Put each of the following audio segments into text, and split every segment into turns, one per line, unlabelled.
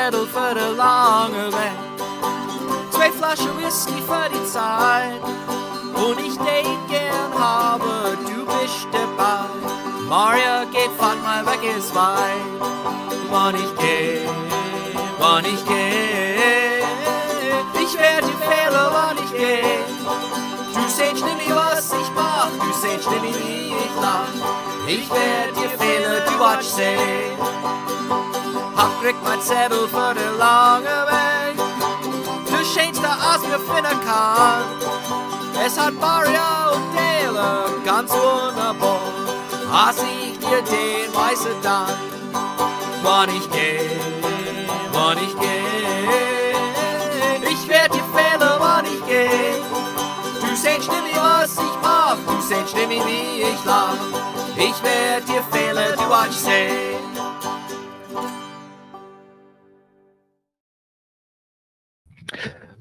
Zettel für die lange Weg. 2 Flaschen Whisky für die Zeit. Und ich date gern habe, du bist dabei. Maria geht fort mal weg, ist weit. Wann ich geh, ich werd dir fehlen, wann ich geh. Du sehst nicht mehr, was ich mach, du sehst nicht mehr, wie ich lach. Ich werd dir fehlen, du watsch sehen. Hab kriegt mein Zettel für den langen Weg. Du schönste, als mir finden kann. Es hat Maria und Dale ganz wunderbar. Hass ich dir den weißen Dank. Wann ich geh, ich werd dir fehlen, wann ich geh. Du sehst nicht mehr, was ich mach, du sehst nicht mehr, wie ich lach. Ich werd dir fehlen, du watsch sehen.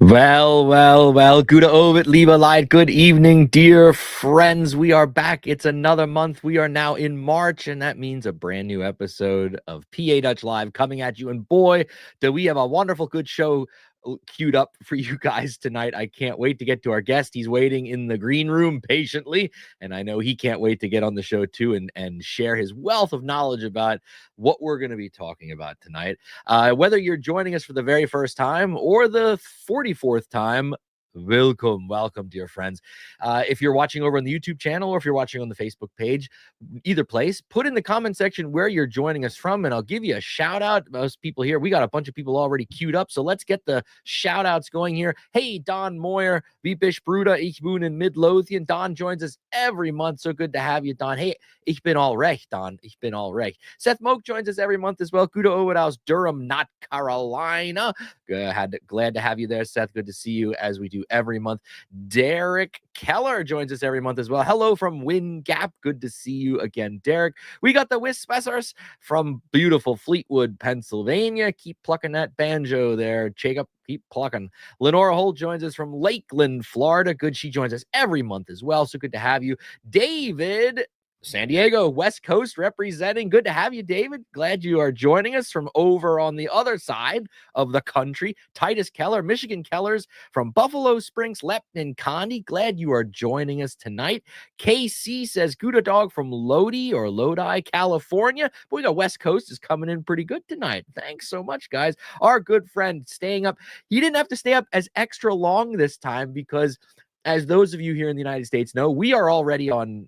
Well, Gute Abend, liebe Leid. Good evening, dear friends. We are back. It's another month. We are now in March, and that means a brand new episode of PA Dutch Live coming at you. And boy, do we have a wonderful, good show queued up for you guys tonight. I can't wait to get to our guest. He's waiting in the green room patiently, and I know he can't wait to get on the show too and share his wealth of knowledge about what we're going to be talking about tonight. Whether you're joining us for the very first time or the 44th time, welcome, dear friends. If you're watching over on the YouTube channel or if you're watching on the Facebook page, either place, put in the comment section where you're joining us from, and I'll give you a shout out. Most people here, we got a bunch of people already queued up, so let's get the shout outs going here. Hey, Don Moyer, wie bist Bruder? Ich wohne in Midlothian. Don joins us every month. So good to have you, Don. Hey, ich bin all recht, Don. Ich bin all recht. Seth Moak joins us every month as well. Gute Abend aus Durham, North Carolina. Glad to have you there, Seth. Good to see you as we do every month. Derek Keller joins us every month as well. Hello from Wind Gap. Good to see you again, Derek. We got the Whispessers from beautiful Fleetwood, Pennsylvania. Keep plucking that banjo there, Jacob. Keep plucking. Lenora Holt joins us from Lakeland, Florida. Good. She joins us every month as well. So good to have you. David, San Diego, West Coast representing. Good to have you, David. Glad you are joining us from over on the other side of the country. Titus Keller, Michigan Kellers from Buffalo Springs, Lepton County. Glad you are joining us tonight. KC says, Gouda Dog from Lodi, California. Boy, the West Coast is coming in pretty good tonight. Thanks so much, guys. Our good friend staying up. He didn't have to stay up as extra long this time because, as those of you here in the United States know, we are already on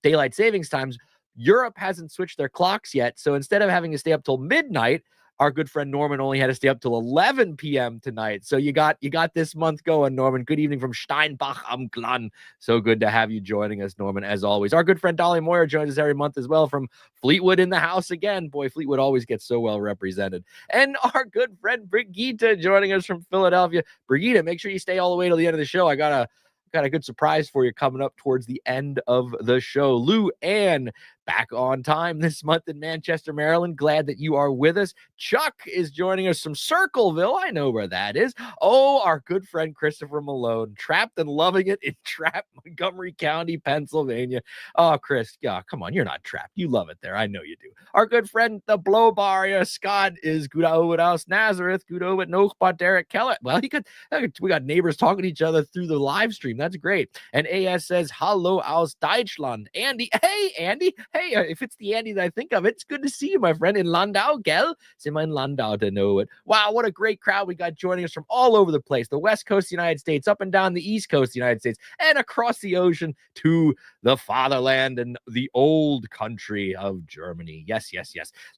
daylight savings times. Europe hasn't switched their clocks yet. So instead of having to stay up till midnight, our good friend Norman only had to stay up till 11 p.m. tonight. So you got this month going, Norman. Good evening from Steinbach am Glan. So good to have you joining us, Norman, as always. Our good friend Dolly Moyer joins us every month as well from Fleetwood in the house again. Boy, Fleetwood always gets so well represented. And our good friend Brigitte joining us from Philadelphia. Brigitte, make sure you stay all the way till the end of the show. I got a good surprise for you coming up towards the end of the show. Lou Ann back on time this month in Manchester, Maryland. Glad that you are with us. Chuck is joining us from Circleville. I know where that is. Oh, our good friend Christopher Malone, trapped and loving it in Trapped, Montgomery County, Pennsylvania. Oh, Chris, yeah, come on, you're not trapped. You love it there. I know you do. Our good friend, the Blowbarrier, Scott, is Gouda Abend aus Nazareth. Gouda Abend noch by Derek Keller. Well, we got neighbors talking to each other through the live stream. That's great. And AS says, Hallo aus Deutschland. Andy, hey, Andy. Hey, if it's the Andy that I think of, it's good to see you, my friend, in Landau, gell? Sind wir in Landau to know it. Wow, what a great crowd we got joining us from all over the place. The West Coast of the United States, up and down the East Coast of the United States, and across the ocean to the fatherland and the old country of Germany. Yes.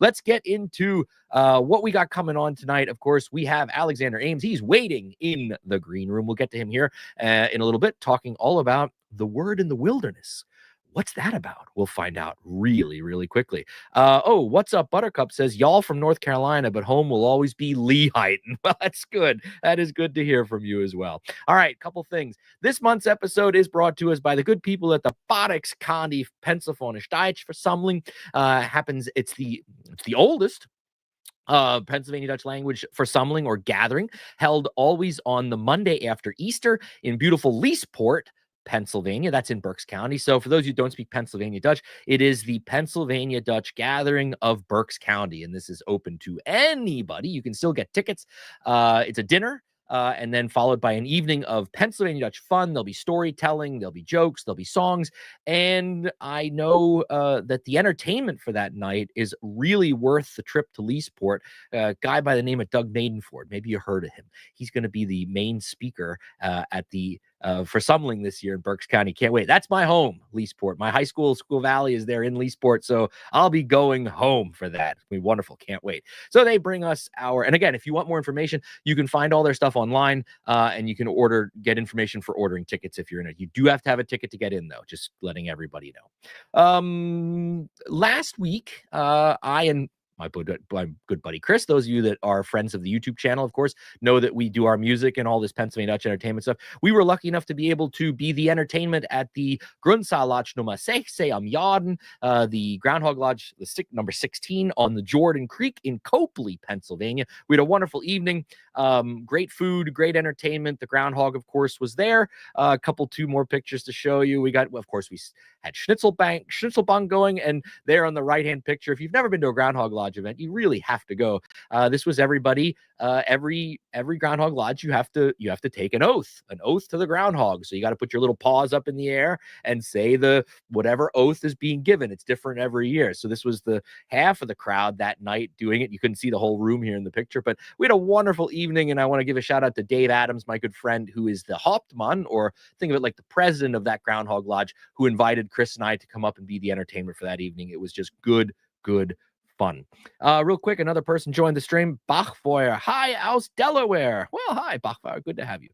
Let's get into what we got coming on tonight. Of course, we have Alexander Ames. He's waiting in the green room. We'll get to him here in a little bit, talking all about the word in the wilderness. What's that about? We'll find out really, really quickly. What's up? Buttercup says, y'all from North Carolina, but home will always be Lehighton. Well, that's good. That is good to hear from you as well. All right, couple things. This month's episode is brought to us by the good people at the Badex County Pennsylvania Deutsch Versammlung. It's the oldest Pennsylvania Dutch language versammlung or gathering, held always on the Monday after Easter in beautiful Leesport, Pennsylvania. That's in Berks County. So for those who don't speak Pennsylvania Dutch, it is the Pennsylvania Dutch Gathering of Berks County, and this is open to anybody. You can still get tickets. It's a dinner. And then followed by an evening of Pennsylvania Dutch fun. There'll be storytelling, there'll be jokes, there'll be songs. And I know that the entertainment for that night is really worth the trip to Leesport. A guy by the name of Doug Maidenford, maybe you heard of him. He's going to be the main speaker at the for Sumling this year in Berks County. Can't wait. That's my home, Leesport. My high school, School Valley, is there in Leesport. So I'll be going home for that. It'll be wonderful. Can't wait. So they bring us and again, if you want more information, you can find all their stuff online and you can get information for ordering tickets if you're in it. You do have to have a ticket to get in, though, just letting everybody know. Last week, I and my good buddy Chris, those of you that are friends of the YouTube channel, of course, know that we do our music and all this Pennsylvania Dutch entertainment stuff. We were lucky enough to be able to be the entertainment at the Grundzaalodge nummer 16 am Jaden, the Groundhog Lodge, number 16 on the Jordan Creek in Copley, Pennsylvania. We had a wonderful evening. Great food, great entertainment. The groundhog, of course, was there. Two more pictures to show you. We had Schnitzelbank going, and there on the right-hand picture, if you've never been to a Groundhog Lodge event, you really have to go. This was everybody. Every Groundhog Lodge, you have to take an oath to the groundhog. So you got to put your little paws up in the air and say whatever oath is being given. It's different every year. So this was the half of the crowd that night doing it. You couldn't see the whole room here in the picture, but we had a wonderful evening, and I want to give a shout out to Dave Adams, my good friend, who is the Hauptmann, or think of it like the president of that Groundhog Lodge, who invited Chris and I to come up and be the entertainment for that evening. It was just good fun. Real quick, another person joined the stream, Bachfeuer. Hi, aus Delaware. Well, hi, Bachfeuer. Good to have you.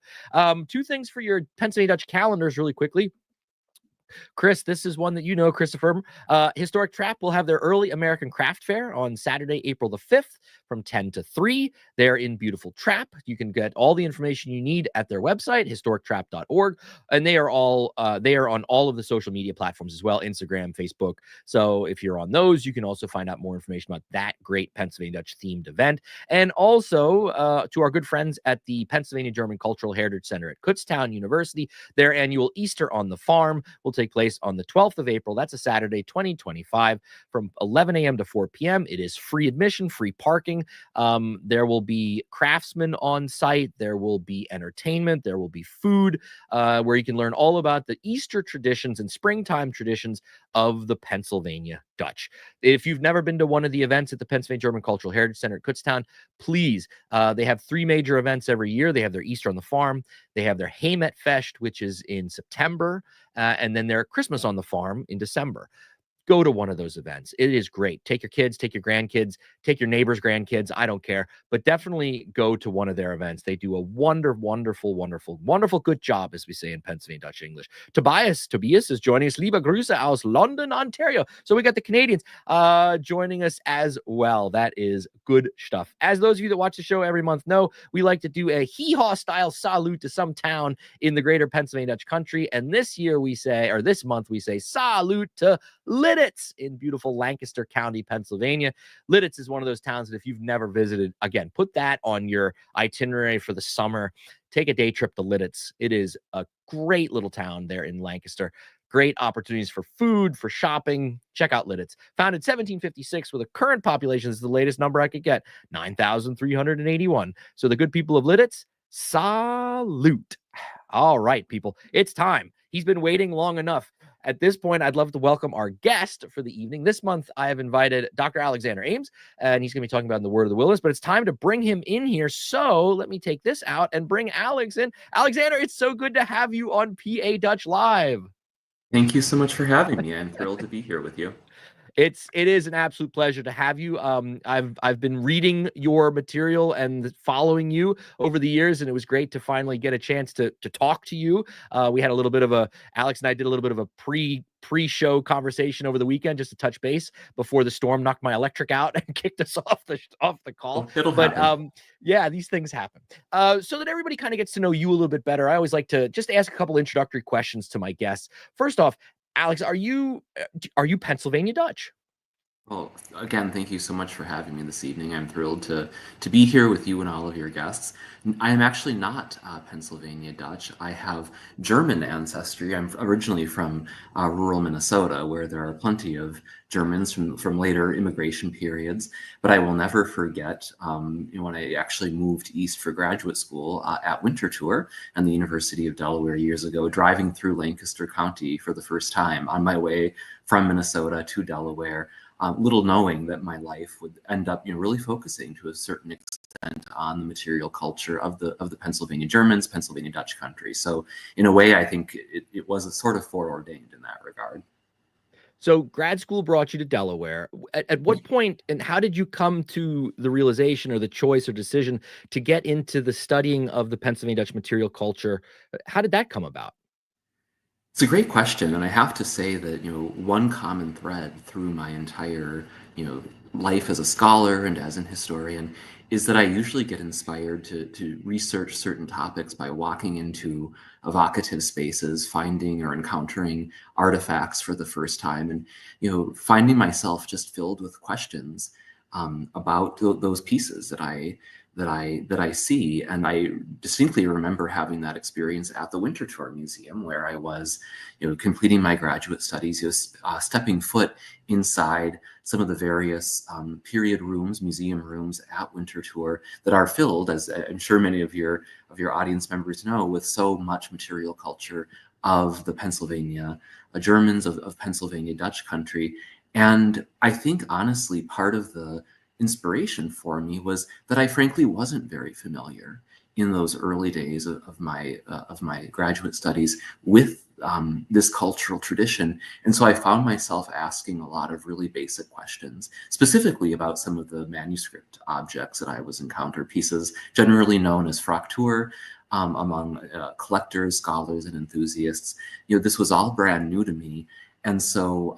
Two things for your Pennsylvania Dutch calendars really quickly. Chris, this is one that you know, Christopher. Historic Trap will have their early American Craft Fair on Saturday, April the 5th from 10 to 3. They're in beautiful Trap. You can get all the information you need at their website, historictrap.org. And they are on all of the social media platforms as well, Instagram, Facebook. So if you're on those, you can also find out more information about that great Pennsylvania Dutch themed event. And also to our good friends at the Pennsylvania German Cultural Heritage Center at Kutztown University, their annual Easter on the Farm will take place on the 12th of April. That's a Saturday, 2025, from 11 a.m. to 4 p.m. It is free admission, free parking. There will be craftsmen on site. There will be entertainment. There will be food where you can learn all about the Easter traditions and springtime traditions of the Pennsylvania Dutch. If you've never been to one of the events at the Pennsylvania German Cultural Heritage Center at Kutztown, please, they have 3 major events every year. They have their Easter on the Farm. They have their Heimatfest, which is in September, and then their Christmas on the Farm in December. Go to one of those events. It is great. Take your kids, take your grandkids, take your neighbors' grandkids. I don't care, but definitely go to one of their events. They do a wonderful good job, as we say in Pennsylvania Dutch English. Tobias is joining us. Liebe Grüße aus London, Ontario. So we got the Canadians joining us as well. That is good stuff. As those of you that watch the show every month know, we like to do a hee-haw style salute to some town in the greater Pennsylvania Dutch country. And this month we say salute to Lidditz in beautiful Lancaster County, Pennsylvania. Lidditz is one of those towns that if you've never visited, again, put that on your itinerary for the summer. Take a day trip to Lidditz. It is a great little town there in Lancaster. Great opportunities for food, for shopping. Check out Lidditz. Founded 1756 with a current population, this is the latest number I could get, 9,381. So the good people of Lidditz, salute. All right, people, it's time. He's been waiting long enough. At this point, I'd love to welcome our guest for the evening. This month, I have invited Dr. Alexander Ames, and he's going to be talking about in the Word of the Wilderness, but it's time to bring him in here. So let me take this out and bring Alex in. Alexander, it's so good to have you on PA Dutch Live.
Thank you so much for having me. I'm thrilled to be here with you.
It is an absolute pleasure to have you. I've been reading your material and following you over the years, and it was great to finally get a chance to talk to you. We had Alex and I did a little bit of a pre-show conversation over the weekend just to touch base before the storm knocked my electric out and kicked us off the call.
It'll happen.
Yeah, these things happen. So that everybody kind of gets to know you a little bit better, I always like to just ask a couple introductory questions to my guests. First off, Alex, are you Pennsylvania Dutch?
Well, again, thank you so much for having me this evening. I'm thrilled to be here with you and all of your guests. I am actually not Pennsylvania Dutch. I have German ancestry. I'm originally from rural Minnesota, where there are plenty of Germans from later immigration periods. But I will never forget when I actually moved east for graduate school at Winter Tour and the University of Delaware years ago, driving through Lancaster County for the first time on my way from Minnesota to Delaware. Little knowing that my life would end up, really focusing to a certain extent on the material culture of the Pennsylvania Germans, Pennsylvania Dutch country. So, in a way, I think it was a sort of foreordained in that regard.
So grad school brought you to Delaware. At what point and how did you come to the realization or the choice or decision to get into the studying of the Pennsylvania Dutch material culture? How did that come about?
It's a great question, and I have to say that one common thread through my entire life as a scholar and as an historian is that I usually get inspired to research certain topics by walking into evocative spaces, finding or encountering artifacts for the first time, and finding myself just filled with questions about those pieces that I see. And I distinctly remember having that experience at the Winter Tour Museum, where I was, completing my graduate studies, stepping foot inside some of the various period rooms, museum rooms at Winter Tour that are filled, as I'm sure many of your audience members know, with so much material culture of the Pennsylvania Germans, of Pennsylvania Dutch country. And I think honestly, part of the inspiration for me was that I frankly wasn't very familiar in those early days of my graduate studies with this cultural tradition. And so I found myself asking a lot of really basic questions, specifically about some of the manuscript objects that I was encountered, pieces generally known as Fraktur, among collectors, scholars, and enthusiasts. This was all brand new to me. And so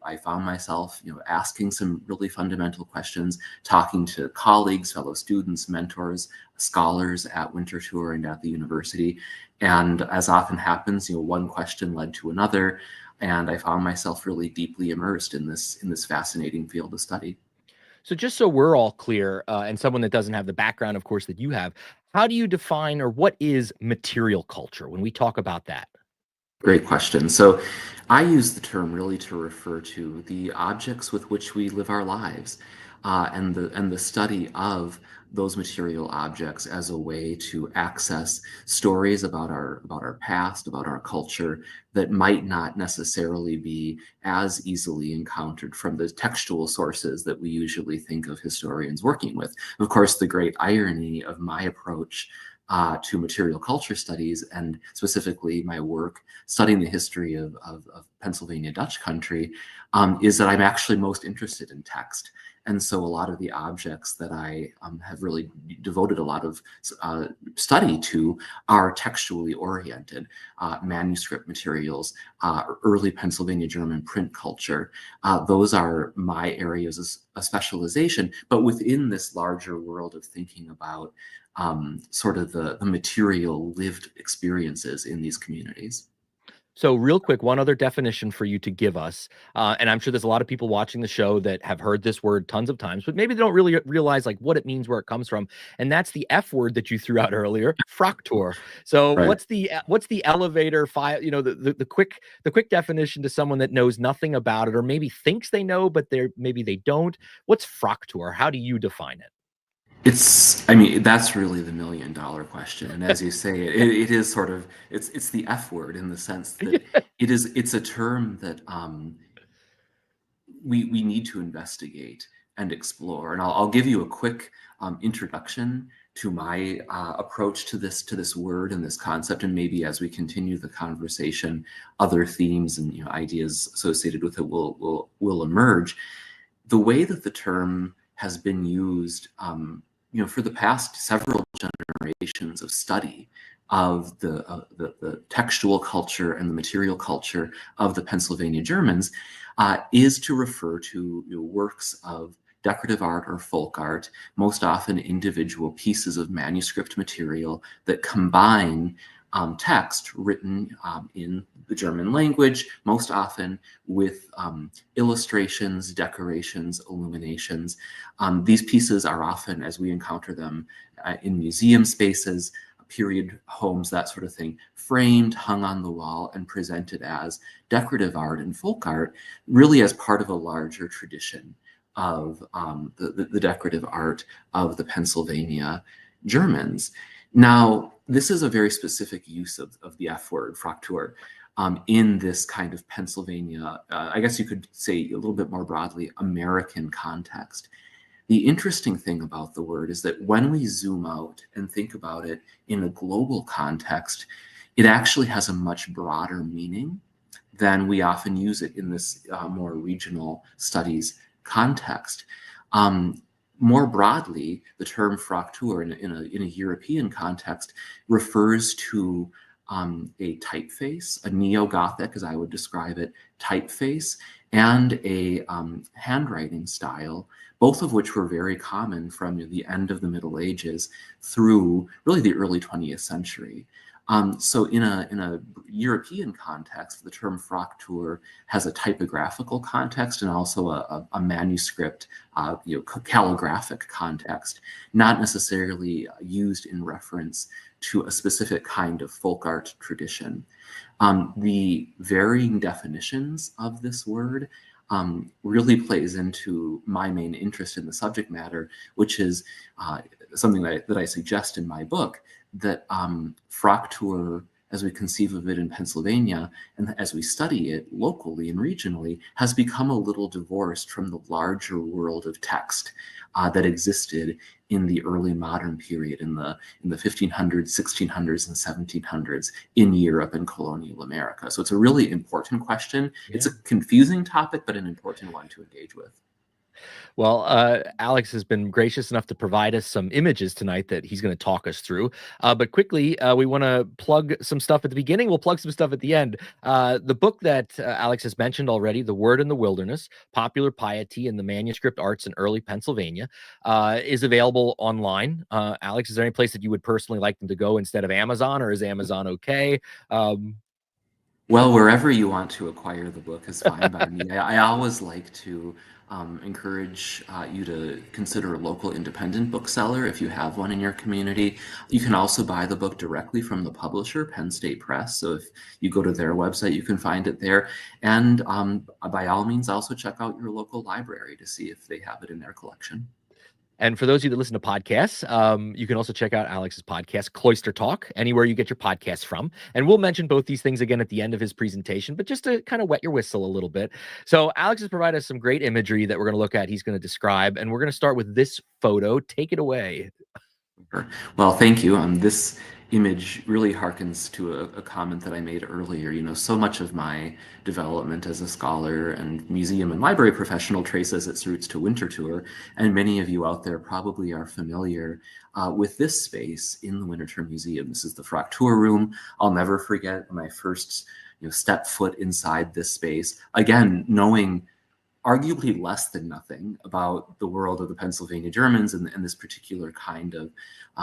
I found myself, asking some really fundamental questions, talking to colleagues, fellow students, mentors, scholars at Winter Tour and at the university. And as often happens, one question led to another, and I found myself really deeply immersed in this fascinating field of study.
So just so we're all clear, and someone that doesn't have the background, of course, that you have, how do you define or what is material culture when we talk about that?
Great question. So I use the term really to refer to the objects with which we live our lives, and the study of those material objects as a way to access stories about our past, about our culture that might not necessarily be as easily encountered from the textual sources that we usually think of historians working with. Of course, the great irony of my approach to material culture studies, and specifically my work studying the history of Pennsylvania Dutch country, is that I'm actually most interested in text. And so a lot of the objects that I have really devoted a lot of study to are textually oriented, manuscript materials, early Pennsylvania German print culture. Those are my areas of specialization, but within this larger world of thinking about sort of the material lived experiences in these communities.
So, real quick, one other definition for you to give us, and I'm sure there's a lot of people watching the show that have heard this word tons of times, but maybe they don't really realize like what it means, where it comes from, and that's the F word that you threw out earlier, fraktur. So,
Right.
what's the elevator file? The quick definition to someone that knows nothing about it, or maybe thinks they know, but maybe they don't. What's fraktur? How do you define it?
I mean, that's really the $1 million question. And as you say, it is sort of, it's the F word in the sense that it's a term that we need to investigate and explore. And I'll give you a quick introduction to my approach to this word and this concept, and maybe as we continue the conversation, other themes and ideas associated with it will emerge. The way that the term has been used, for the past several generations of study of the textual culture and the material culture of the Pennsylvania Germans, is to refer to works of decorative art or folk art, most often individual pieces of manuscript material that combine text written in the German language, most often with illustrations, decorations, illuminations. These pieces are often, as we encounter them in museum spaces, period homes, that sort of thing, framed, hung on the wall, and presented as decorative art and folk art, really as part of a larger tradition of the decorative art of the Pennsylvania Germans. Now, this is a very specific use of the F word, Fraktur, in this kind of Pennsylvania, I guess you could say a little bit more broadly, American context. The interesting thing about the word is that when we zoom out and think about it in a global context, it actually has a much broader meaning than we often use it in this more regional studies context. More broadly, the term Fraktur in a European context refers to a typeface, a neo-Gothic, as I would describe it, typeface, and a handwriting style, both of which were very common from the end of the Middle Ages through really the early 20th century. So in a European context, the term Fraktur has a typographical context and also a manuscript, calligraphic context, not necessarily used in reference to a specific kind of folk art tradition. The varying definitions of this word really plays into my main interest in the subject matter, which is something that I suggest in my book, that Fraktur, as we conceive of it in Pennsylvania, and as we study it locally and regionally, has become a little divorced from the larger world of text that existed in the early modern period, in the 1500s, 1600s, and 1700s in Europe and colonial America. So it's a really important question. Yeah. It's a confusing topic, but an important one to engage with.
Well, Alex has been gracious enough to provide us some images tonight that he's going to talk us through. But quickly, we want to plug some stuff at the beginning. We'll plug some stuff at the end. The book that Alex has mentioned already, The Word in the Wilderness, Popular Piety in the Manuscript Arts in Early Pennsylvania, is available online. Alex, is there any place that you would personally like them to go instead of Amazon, or is Amazon okay?
Well, wherever you want to acquire the book is fine by me. I always like to encourage you to consider a local independent bookseller if you have one in your community. You can also buy the book directly from the publisher, Penn State Press. So if you go to their website, you can find it there. And by all means, also check out your local library to see if they have it in their collection.
And for those of you that listen to podcasts, you can also check out Alex's podcast, Cloister Talk, anywhere you get your podcasts from. And we'll mention both these things again at the end of his presentation, but just to kind of wet your whistle a little bit. So Alex has provided us some great imagery that we're going to look at. He's going to describe, and we're going to start with this photo. Take it away.
Well, thank you. This image really harkens to a comment that I made earlier. So much of my development as a scholar and museum and library professional traces its roots to Winterthur, and many of you out there probably are familiar with this space in the Winterthur Museum. This is the Fraktur room. I'll never forget when I first stepped foot inside this space, again, knowing arguably less than nothing about the world of the Pennsylvania Germans and this particular kind of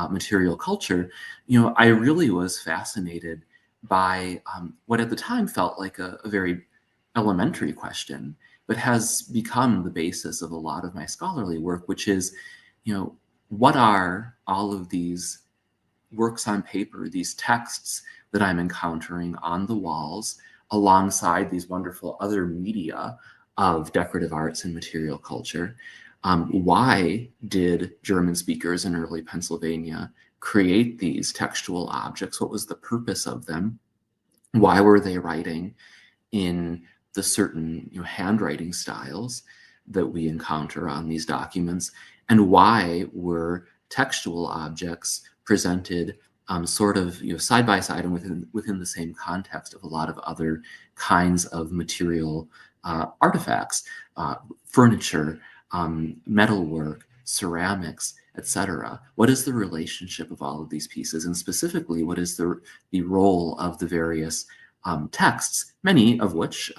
material culture. I really was fascinated by what at the time felt like a very elementary question, but has become the basis of a lot of my scholarly work, which is, what are all of these works on paper, these texts that I'm encountering on the walls alongside these wonderful other media of decorative arts and material culture? Why did German speakers in early Pennsylvania create these textual objects? What was the purpose of them? Why were they writing in the certain handwriting styles that we encounter on these documents? And why were textual objects presented sort of side by side and within the same context of a lot of other kinds of material artifacts, furniture, metalwork, ceramics, etc.? What is the relationship of all of these pieces? And specifically, what is the role of the various texts, many of which,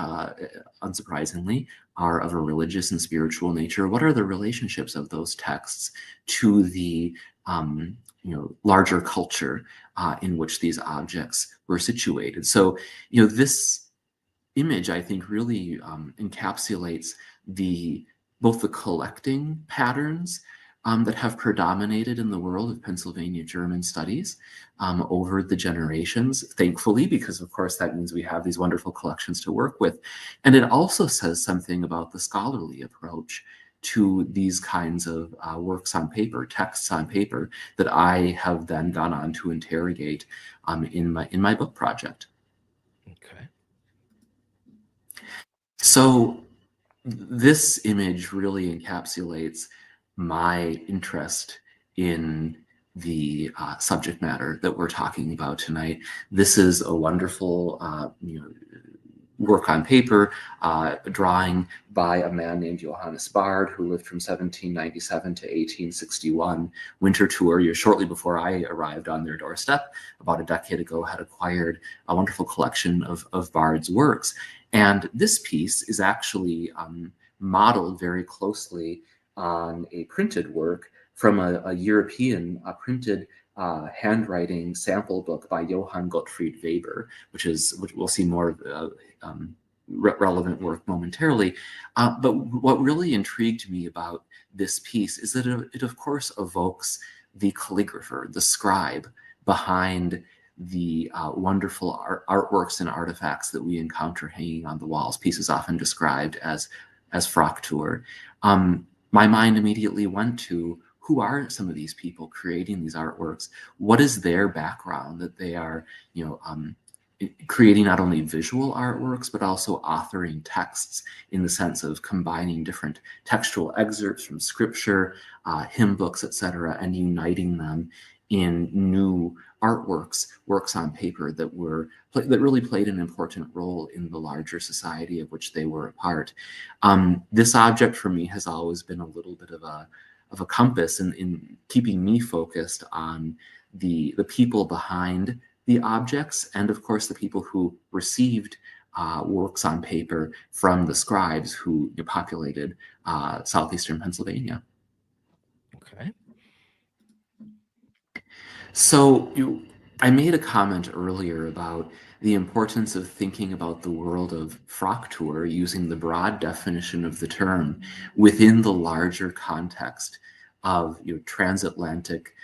unsurprisingly, are of a religious and spiritual nature. What are the relationships of those texts to the larger culture in which these objects were situated? So, this image, I think, really encapsulates both the collecting patterns that have predominated in the world of Pennsylvania German studies over the generations, thankfully, because of course that means we have these wonderful collections to work with. And it also says something about the scholarly approach to these kinds of works on paper, texts on paper, that I have then gone on to interrogate in my book project.
Okay.
So this image really encapsulates my interest in the subject matter that we're talking about tonight. This is a wonderful work on paper, a drawing by a man named Johannes Bard, who lived from 1797 to 1861. Winter tour, shortly before I arrived on their doorstep, about a decade ago, had acquired a wonderful collection of Bard's works. And this piece is actually modeled very closely on a printed work from a European printed handwriting sample book by Johann Gottfried Weber, which we'll see more relevant work momentarily. But what really intrigued me about this piece is that it of course evokes the calligrapher, the scribe behind the wonderful artworks and artifacts that we encounter hanging on the walls, pieces often described as Friehyaahr. My mind immediately went to, who are some of these people creating these artworks? What is their background that they are, creating not only visual artworks, but also authoring texts in the sense of combining different textual excerpts from scripture, hymn books, etc., and uniting them in new artworks, works on paper that really played an important role in the larger society of which they were a part. This object for me has always been a little bit of a compass in keeping me focused on the people behind the objects, and of course the people who received works on paper from the scribes who populated southeastern Pennsylvania.
Okay.
So I made a comment earlier about the importance of thinking about the world of Friehyaahr using the broad definition of the term within the larger context of transatlantic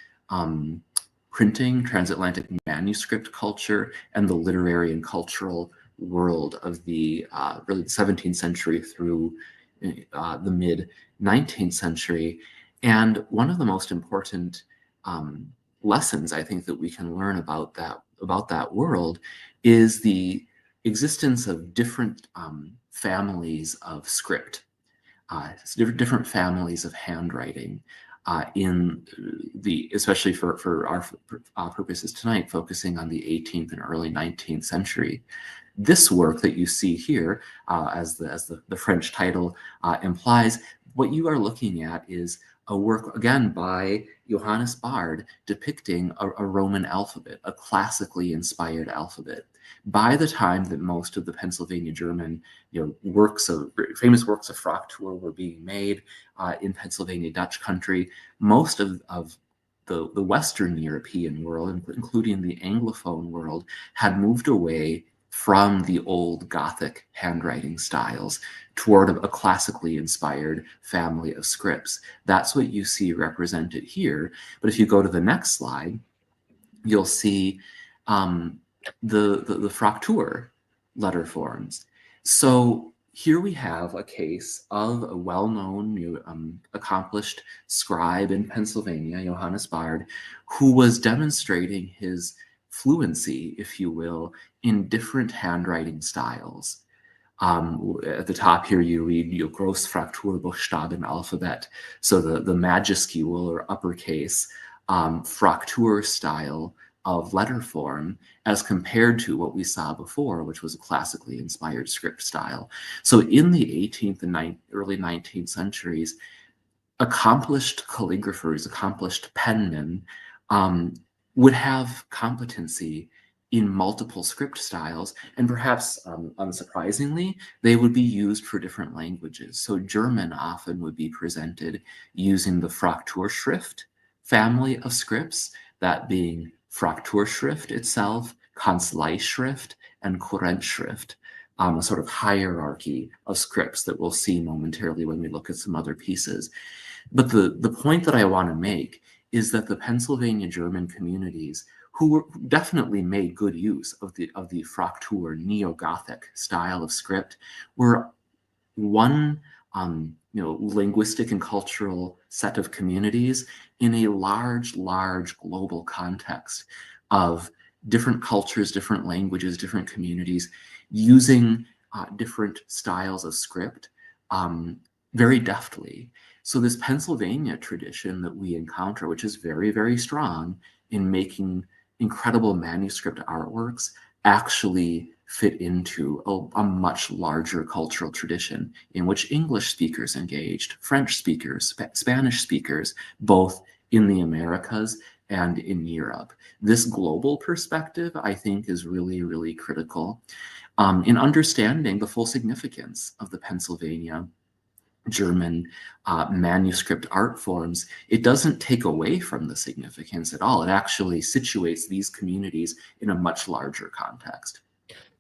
printing, transatlantic manuscript culture, and the literary and cultural world of the really 17th century through the mid 19th century. And one of the most important lessons I think that we can learn about that world is the existence of different families of script, different families of handwriting especially for our purposes tonight, focusing on the 18th and early 19th century. This work that you see here, as the French title implies, what you are looking at is a work, again, by Johannes Bard, depicting a Roman alphabet, a classically inspired alphabet. By the time that most of the Pennsylvania German, famous works of Friehyaahr were being made in Pennsylvania Dutch country, most of the Western European world, including the Anglophone world, had moved away from the old Gothic handwriting styles toward a classically inspired family of scripts. That's what you see represented here. But if you go to the next slide, you'll see the Friehyaahr letter forms. So here we have a case of a well-known, accomplished scribe in Pennsylvania, Johannes Bard, who was demonstrating his fluency, if you will, in different handwriting styles. At the top here, you read Groß Friehyaahr Buchstaben Alphabet, so the majuscule or uppercase Friehyaahr style of letter form, as compared to what we saw before, which was a classically inspired script style. So in the 18th and early 19th centuries, accomplished calligraphers, accomplished penmen would have competency in multiple script styles, and perhaps unsurprisingly, they would be used for different languages. So German often would be presented using the Frakturschrift family of scripts, that being Frakturschrift itself, Kanzleischrift, and Kurrentschrift, a sort of hierarchy of scripts that we'll see momentarily when we look at some other pieces. But the point that I want to make is that the Pennsylvania German communities, who definitely made good use of the Fraktur Neo-Gothic style of script, were one linguistic and cultural set of communities in a large global context of different cultures, different languages, different communities using different styles of script very deftly. So this Pennsylvania tradition that we encounter, which is very strong in making incredible manuscript artworks, actually fit into a much larger cultural tradition in which English speakers engaged, French speakers, Spanish speakers, both in the Americas and in Europe. This global perspective, I think, is really critical in understanding the full significance of the Pennsylvania German manuscript art forms. It doesn't take away from the significance at all. It actually situates these communities in a much larger context.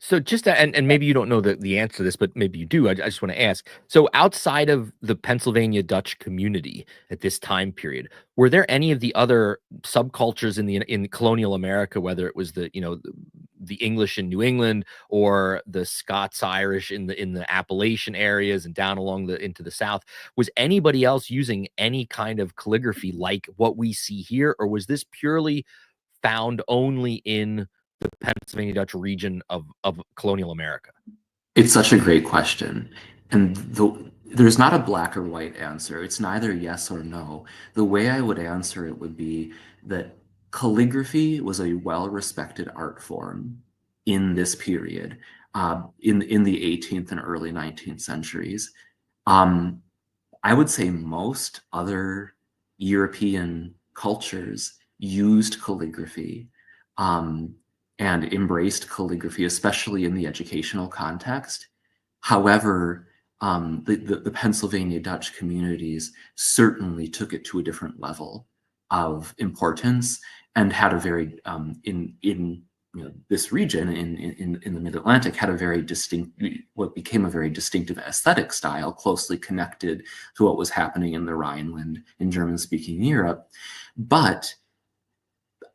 So just and maybe you don't know the answer to this, but maybe you do. I just want to ask. So outside of the Pennsylvania Dutch community at this time period, were there any of the other subcultures in colonial America, whether it was the English in New England or the Scots Irish in the Appalachian areas and down along into the South? Was anybody else using any kind of calligraphy like what we see here, or was this purely found only in the Pennsylvania Dutch region of colonial America?
It's such a great question. And there's not a black or white answer. It's neither yes or no. The way I would answer it would be that calligraphy was a well-respected art form in this period, in the 18th and early 19th centuries. I would say most other European cultures used calligraphy and embraced calligraphy, especially in the educational context. However, the Pennsylvania Dutch communities certainly took it to a different level of importance and had a very in this region in the Mid-Atlantic had a very distinct, what became a very distinctive aesthetic style, closely connected to what was happening in the Rhineland in German-speaking Europe. But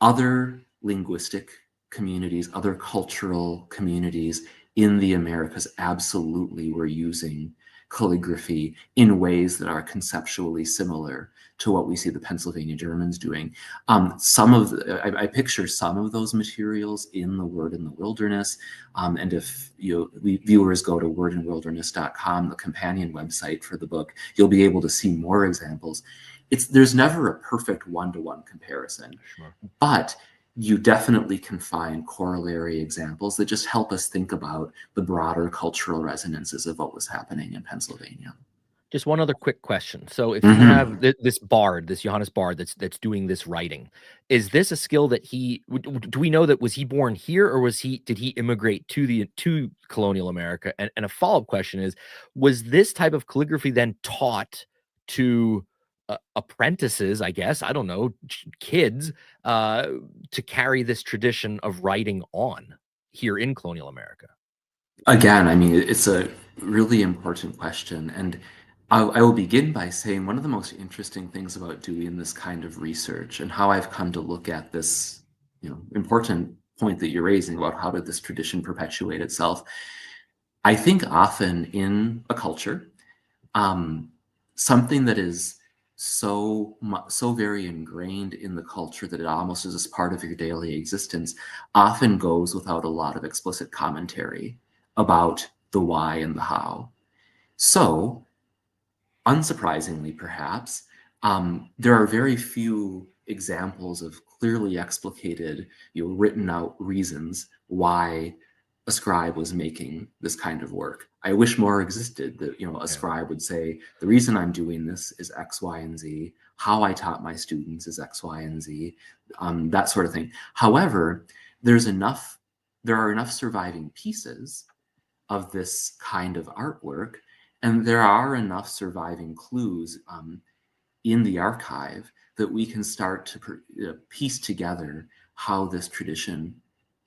other linguistic communities, other cultural communities in the Americas absolutely were using calligraphy in ways that are conceptually similar to what we see the Pennsylvania Germans doing. I picture some of those materials in The Word in the Wilderness, and if viewers go to wordandwilderness.com, the companion website for the book, you'll be able to see more examples. There's never a perfect one-to-one comparison,
Sure.
but you definitely can find corollary examples that just help us think about the broader cultural resonances of what was happening in Pennsylvania.
Just one other quick question. So if you have this bard, this Johannes Bard that's doing this writing, is this a skill that do we know that was he born here, or did he immigrate to colonial America? And a follow-up question is, was this type of calligraphy then taught to apprentices, I guess, I don't know, kids, to carry this tradition of writing on here in colonial America?
Again, I mean, it's a really important question. And I will begin by saying one of the most interesting things about doing this kind of research and how I've come to look at this, important point that you're raising about how did this tradition perpetuate itself. I think often in a culture, something that is so very ingrained in the culture that it almost is part of your daily existence often goes without a lot of explicit commentary about the why and the how. So, unsurprisingly, perhaps, there are very few examples of clearly explicated, written out reasons why a scribe was making this kind of work. I wish more existed, that a scribe would say, the reason I'm doing this is X, Y, and Z. How I taught my students is X, Y, and Z, that sort of thing. However, there's enough there are enough surviving pieces of this kind of artwork, and there are enough surviving clues in the archive that we can start to piece together how this tradition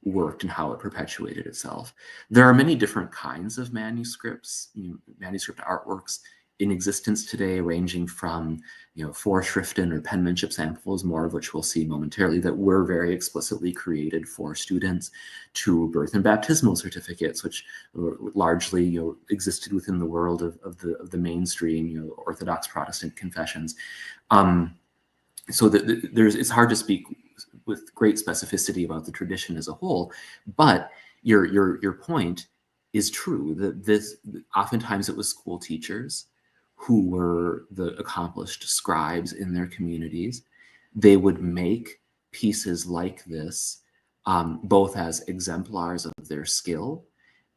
worked and how it perpetuated itself. There are many different kinds of manuscripts, manuscript artworks in existence today, ranging from Vorschriften or penmanship samples, more of which we'll see momentarily, that were very explicitly created for students, to birth and baptismal certificates, which largely existed within the world of the mainstream Orthodox Protestant confessions. So it's hard to speak with great specificity about the tradition as a whole, but your point is true, that oftentimes it was school teachers who were the accomplished scribes in their communities. They would make pieces like this, both as exemplars of their skill,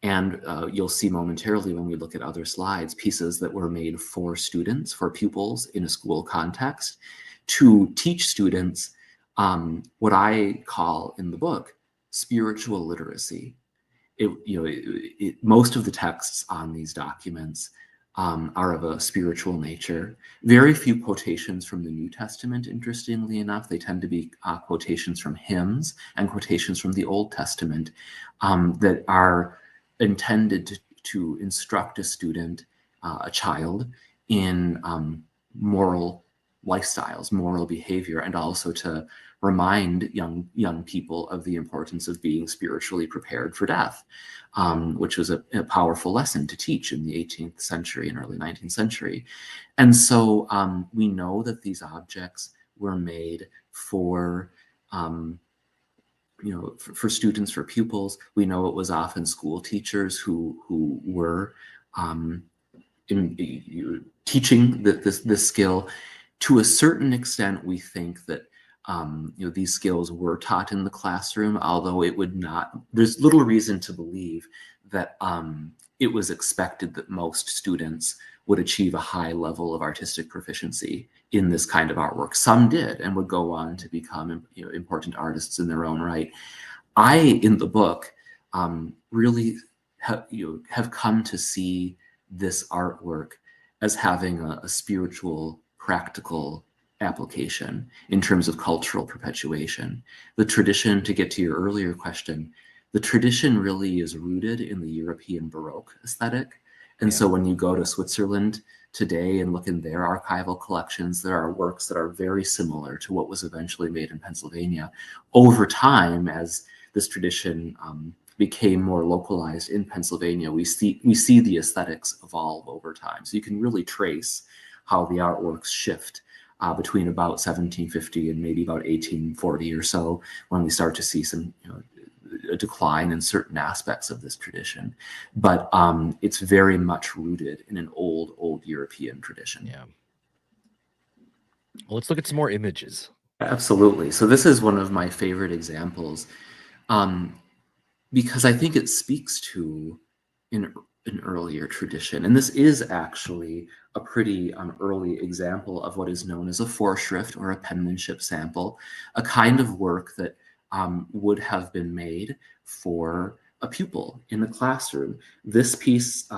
and you'll see momentarily when we look at other slides, pieces that were made for students, for pupils in a school context, to teach students what I call in the book spiritual literacy. Most of the texts on these documents are of a spiritual nature. Very few quotations from the New Testament, interestingly enough. They tend to be quotations from hymns and quotations from the Old Testament that are intended to instruct a student, a child, in moral lifestyles, moral behavior, and also to remind young people of the importance of being spiritually prepared for death, which was a powerful lesson to teach in the 18th century and early 19th century. And so we know that these objects were made for for students, for pupils. We know it was often school teachers who were teaching this skill. To a certain extent, we think that these skills were taught in the classroom, although it would not. There's little reason to believe that it was expected that most students would achieve a high level of artistic proficiency in this kind of artwork. Some did and would go on to become important artists in their own right. I, in the book, really have come to see this artwork as having a spiritual, practical application in terms of cultural perpetuation. The tradition, to get to your earlier question, the tradition really is rooted in the European Baroque aesthetic. And so when you go to Switzerland today and look in their archival collections, there are works that are very similar to what was eventually made in Pennsylvania. Over time, as this tradition became more localized in Pennsylvania, we see the aesthetics evolve over time. So you can really trace how the artworks shift between about 1750 and maybe about 1840 or so, when we start to see some a decline in certain aspects of this tradition. But it's very much rooted in an old European tradition.
Yeah. Well, let's look at some more images.
Absolutely. So this is one of my favorite examples, because I think it speaks to an earlier tradition. And this is actually a pretty early example of what is known as a Vorschrift, or a penmanship sample, a kind of work that would have been made for a pupil in a classroom. This piece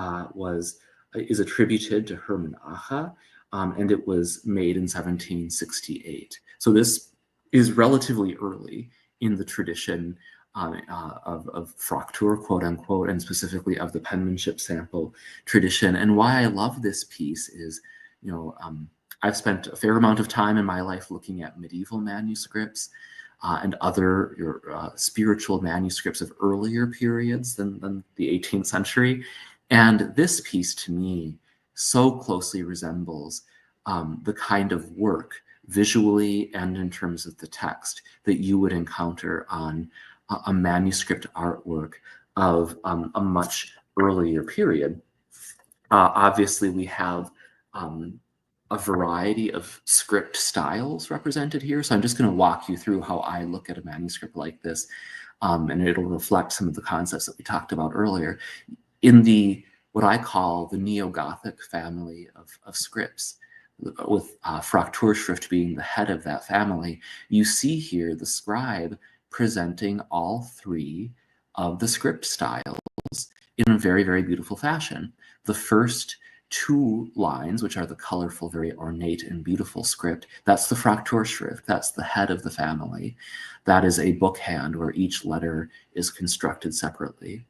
is attributed to Hermann Ache, and it was made in 1768. So this is relatively early in the tradition of Fraktur, quote unquote, and specifically of the penmanship sample tradition. And why I love this piece is, I've spent a fair amount of time in my life looking at medieval manuscripts and other spiritual manuscripts of earlier periods than the 18th century. And this piece, to me, so closely resembles the kind of work, visually and in terms of the text, that you would encounter on a manuscript artwork of a much earlier period. Obviously, we have a variety of script styles represented here. So I'm just going to walk you through how I look at a manuscript like this, and it'll reflect some of the concepts that we talked about earlier. In what I call the Neo-Gothic family of scripts, with Frakturschrift being the head of that family, you see here the scribe presenting all three of the script styles in a very, very beautiful fashion. The first two lines, which are the colorful, very ornate and beautiful script, that's the Fraktur Schrift, that's the head of the family. That is a bookhand where each letter is constructed separately.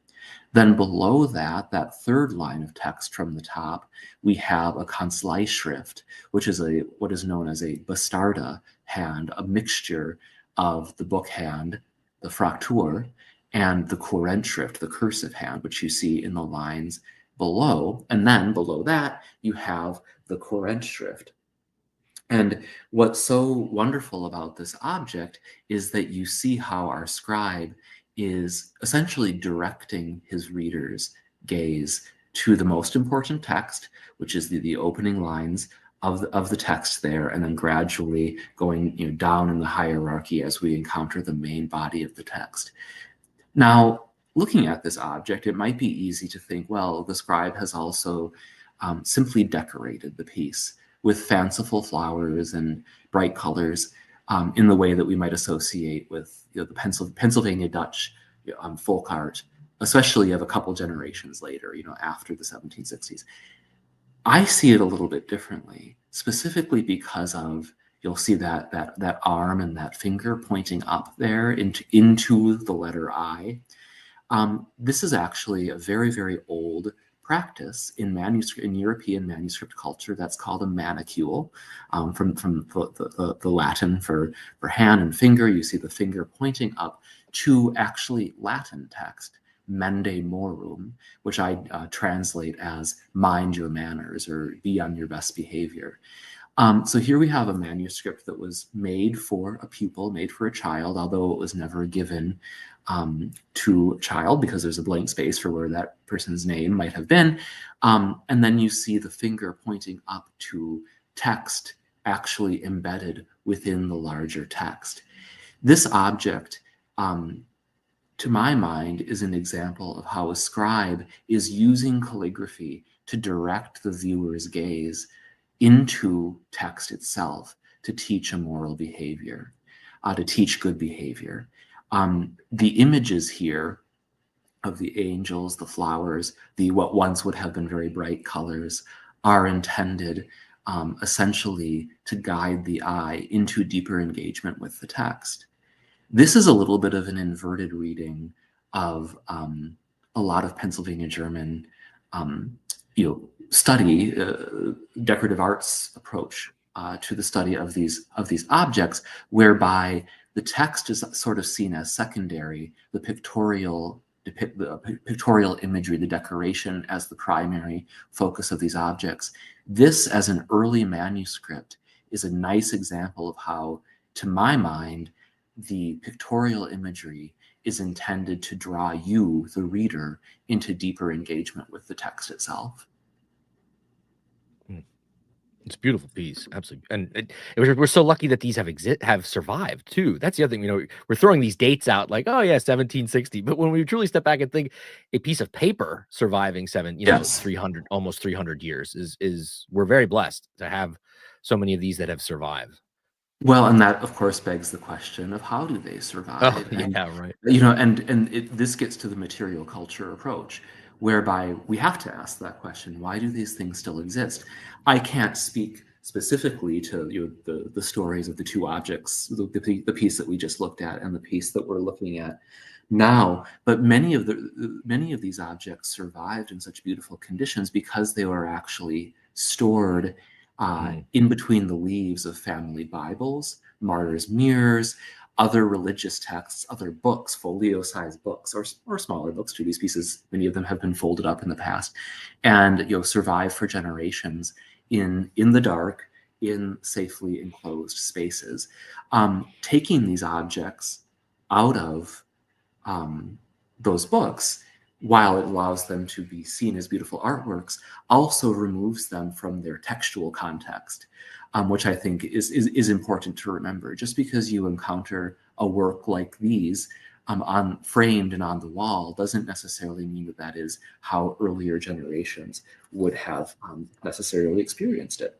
Then below that, that third line of text from the top, we have a Kanzleischrift, which is what is known as a bastarda hand, a mixture of the bookhand, the Fraktur, and the Kurrentschrift, the cursive hand, which you see in the lines below. And then below that, you have the Kurrentschrift. And what's so wonderful about this object is that you see how our scribe is essentially directing his reader's gaze to the most important text, which is the opening lines of the text there, and then gradually going down in the hierarchy as we encounter the main body of the text. Now, looking at this object, it might be easy to think, well, the scribe has also simply decorated the piece with fanciful flowers and bright colors in the way that we might associate with the Pennsylvania Dutch folk art, especially of a couple generations later, after the 1760s. I see it a little bit differently, specifically because of, you'll see that arm and that finger pointing up there into the letter I. This is actually a very, very old practice in European manuscript culture that's called a manicule, from the Latin for hand and finger. You see the finger pointing up to actually Latin text, mende morum, which I translate as mind your manners or be on your best behavior. So here we have a manuscript that was made for a pupil, made for a child, although it was never given to a child because there's a blank space for where that person's name might have been. And then you see the finger pointing up to text actually embedded within the larger text. This object, to my mind, is an example of how a scribe is using calligraphy to direct the viewer's gaze into text itself to teach a moral behavior, to teach good behavior. The images here of the angels, the flowers, what once would have been very bright colors, are intended essentially to guide the eye into deeper engagement with the text. This is a little bit of an inverted reading of a lot of Pennsylvania German study, decorative arts approach to the study of these objects, whereby the text is sort of seen as secondary, the pictorial imagery, the decoration as the primary focus of these objects. This, as an early manuscript, is a nice example of how, to my mind, the pictorial imagery is intended to draw you, the reader, into deeper engagement with the text itself.
It's a beautiful piece, absolutely, and we're so lucky that these have survived too. That's the other thing. We're throwing these dates out like, oh yeah, 1760, but when we truly step back and think, a piece of paper surviving
Yes.
300, almost 300 years is we're very blessed to have so many of these that have survived.
Well, and that, of course, begs the question of how do they survive?
Oh, yeah, right.
This gets to the material culture approach, whereby we have to ask that question: why do these things still exist? I can't speak specifically to the stories of the two objects, the piece that we just looked at and the piece that we're looking at now, but many of these objects survived in such beautiful conditions because they were actually stored in between the leaves of family Bibles, martyrs' mirrors, other religious texts, other books, folio-sized books, or smaller books too. These pieces, many of them have been folded up in the past, and survive for generations in the dark, in safely enclosed spaces. Taking these objects out of those books, while it allows them to be seen as beautiful artworks, also removes them from their textual context, which I think is important to remember. Just because you encounter a work like these framed and on the wall doesn't necessarily mean that is how earlier generations would have necessarily experienced it.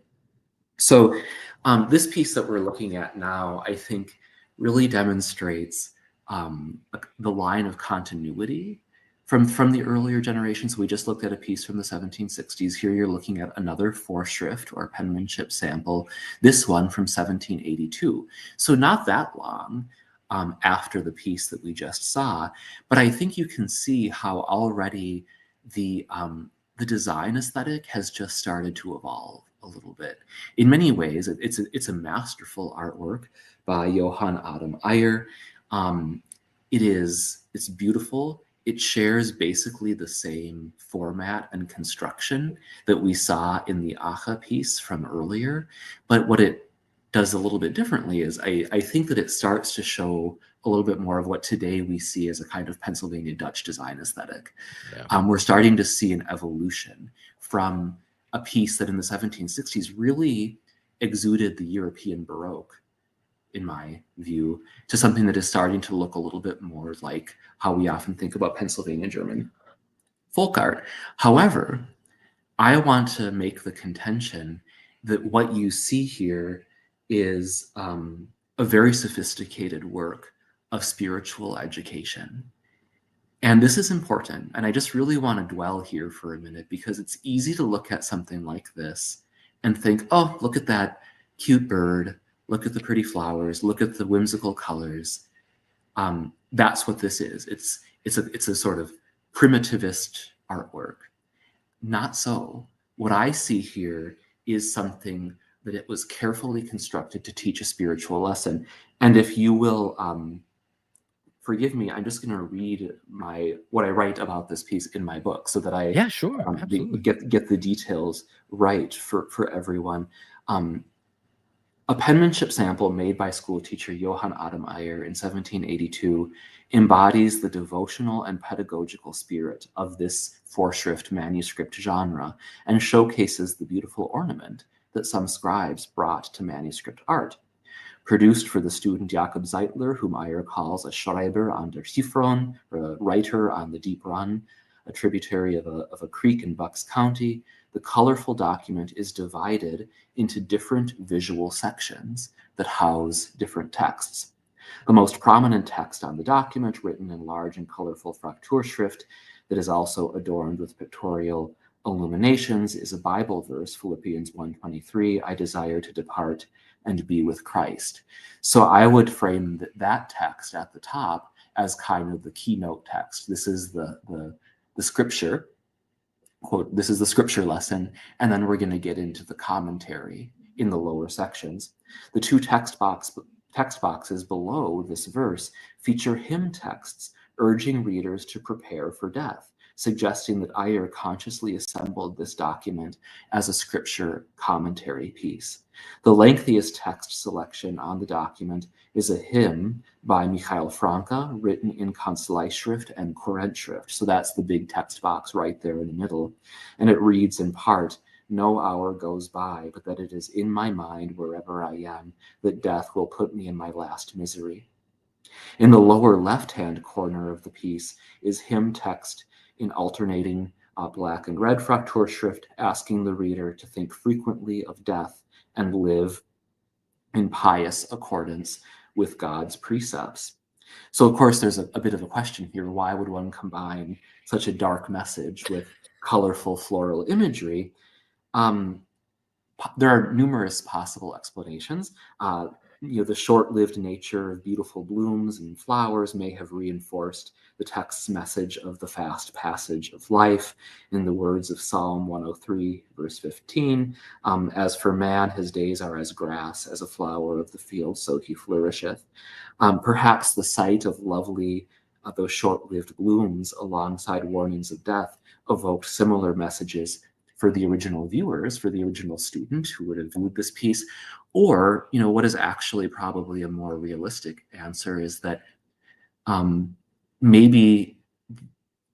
So this piece that we're looking at now, I think, really demonstrates the line of continuity from the earlier generations. We just looked at a piece from the 1760s. Here you're looking at another Vorschrift or penmanship sample, this one from 1782. So not that long after the piece that we just saw, but I think you can see how already the design aesthetic has just started to evolve a little bit. In many ways, it's a masterful artwork by Johann Adam Eyer. It's beautiful. It shares basically the same format and construction that we saw in the Acha piece from earlier. But what it does a little bit differently is I think that it starts to show a little bit more of what today we see as a kind of Pennsylvania Dutch design aesthetic.
Yeah.
We're starting to see an evolution from a piece that in the 1760s really exuded the European Baroque, in my view, to something that is starting to look a little bit more like how we often think about Pennsylvania German folk art. However, I want to make the contention that what you see here is a very sophisticated work of spiritual education. And this is important. And I just really want to dwell here for a minute, because it's easy to look at something like this and think, oh, look at that cute bird. Look at the pretty flowers. Look at the whimsical colors. That's what this is. It's a sort of primitivist artwork. Not so. What I see here is something that it was carefully constructed to teach a spiritual lesson. And if you will forgive me, I'm just going to read what I write about this piece in my book, so that I get the details right for everyone. A penmanship sample made by schoolteacher Johann Adam Eyer in 1782 embodies the devotional and pedagogical spirit of this Vorschrift manuscript genre and showcases the beautiful ornament that some scribes brought to manuscript art. Produced for the student Jakob Zeitler, whom Eyer calls a Schreiber an der Chiffron, or a writer on the Deep Run, a tributary of a creek in Bucks County, the colorful document is divided into different visual sections that house different texts. The most prominent text on the document, written in large and colorful Frakturschrift that is also adorned with pictorial illuminations, is a Bible verse, Philippians 1:23, I desire to depart and be with Christ. So I would frame that text at the top as kind of the keynote text. This is the scripture, quote, this is the scripture lesson, and then we're going to get into the commentary in the lower sections. The two text boxes below this verse feature hymn texts urging readers to prepare for death, suggesting that Eyer consciously assembled this document as a scripture commentary piece. The lengthiest text selection on the document is a hymn by Michael Franke, written in Kanzleischrift and Kurrentschrift. So that's the big text box right there in the middle. And it reads in part, no hour goes by, but that it is in my mind wherever I am, that death will put me in my last misery. In the lower left-hand corner of the piece is hymn text in alternating black and red Frakturschrift, asking the reader to think frequently of death and live in pious accordance with God's precepts. So, of course, there's a bit of a question here. Why would one combine such a dark message with colorful floral imagery? There are numerous possible explanations. The short-lived nature of beautiful blooms and flowers may have reinforced the text's message of the fast passage of life. In the words of Psalm 103, verse 15, as for man, his days are as grass, as a flower of the field, so he flourisheth. Perhaps the sight of those short-lived blooms alongside warnings of death evoked similar messages for the original viewers, for the original student who would have viewed this piece. Or, what is actually probably a more realistic answer is that maybe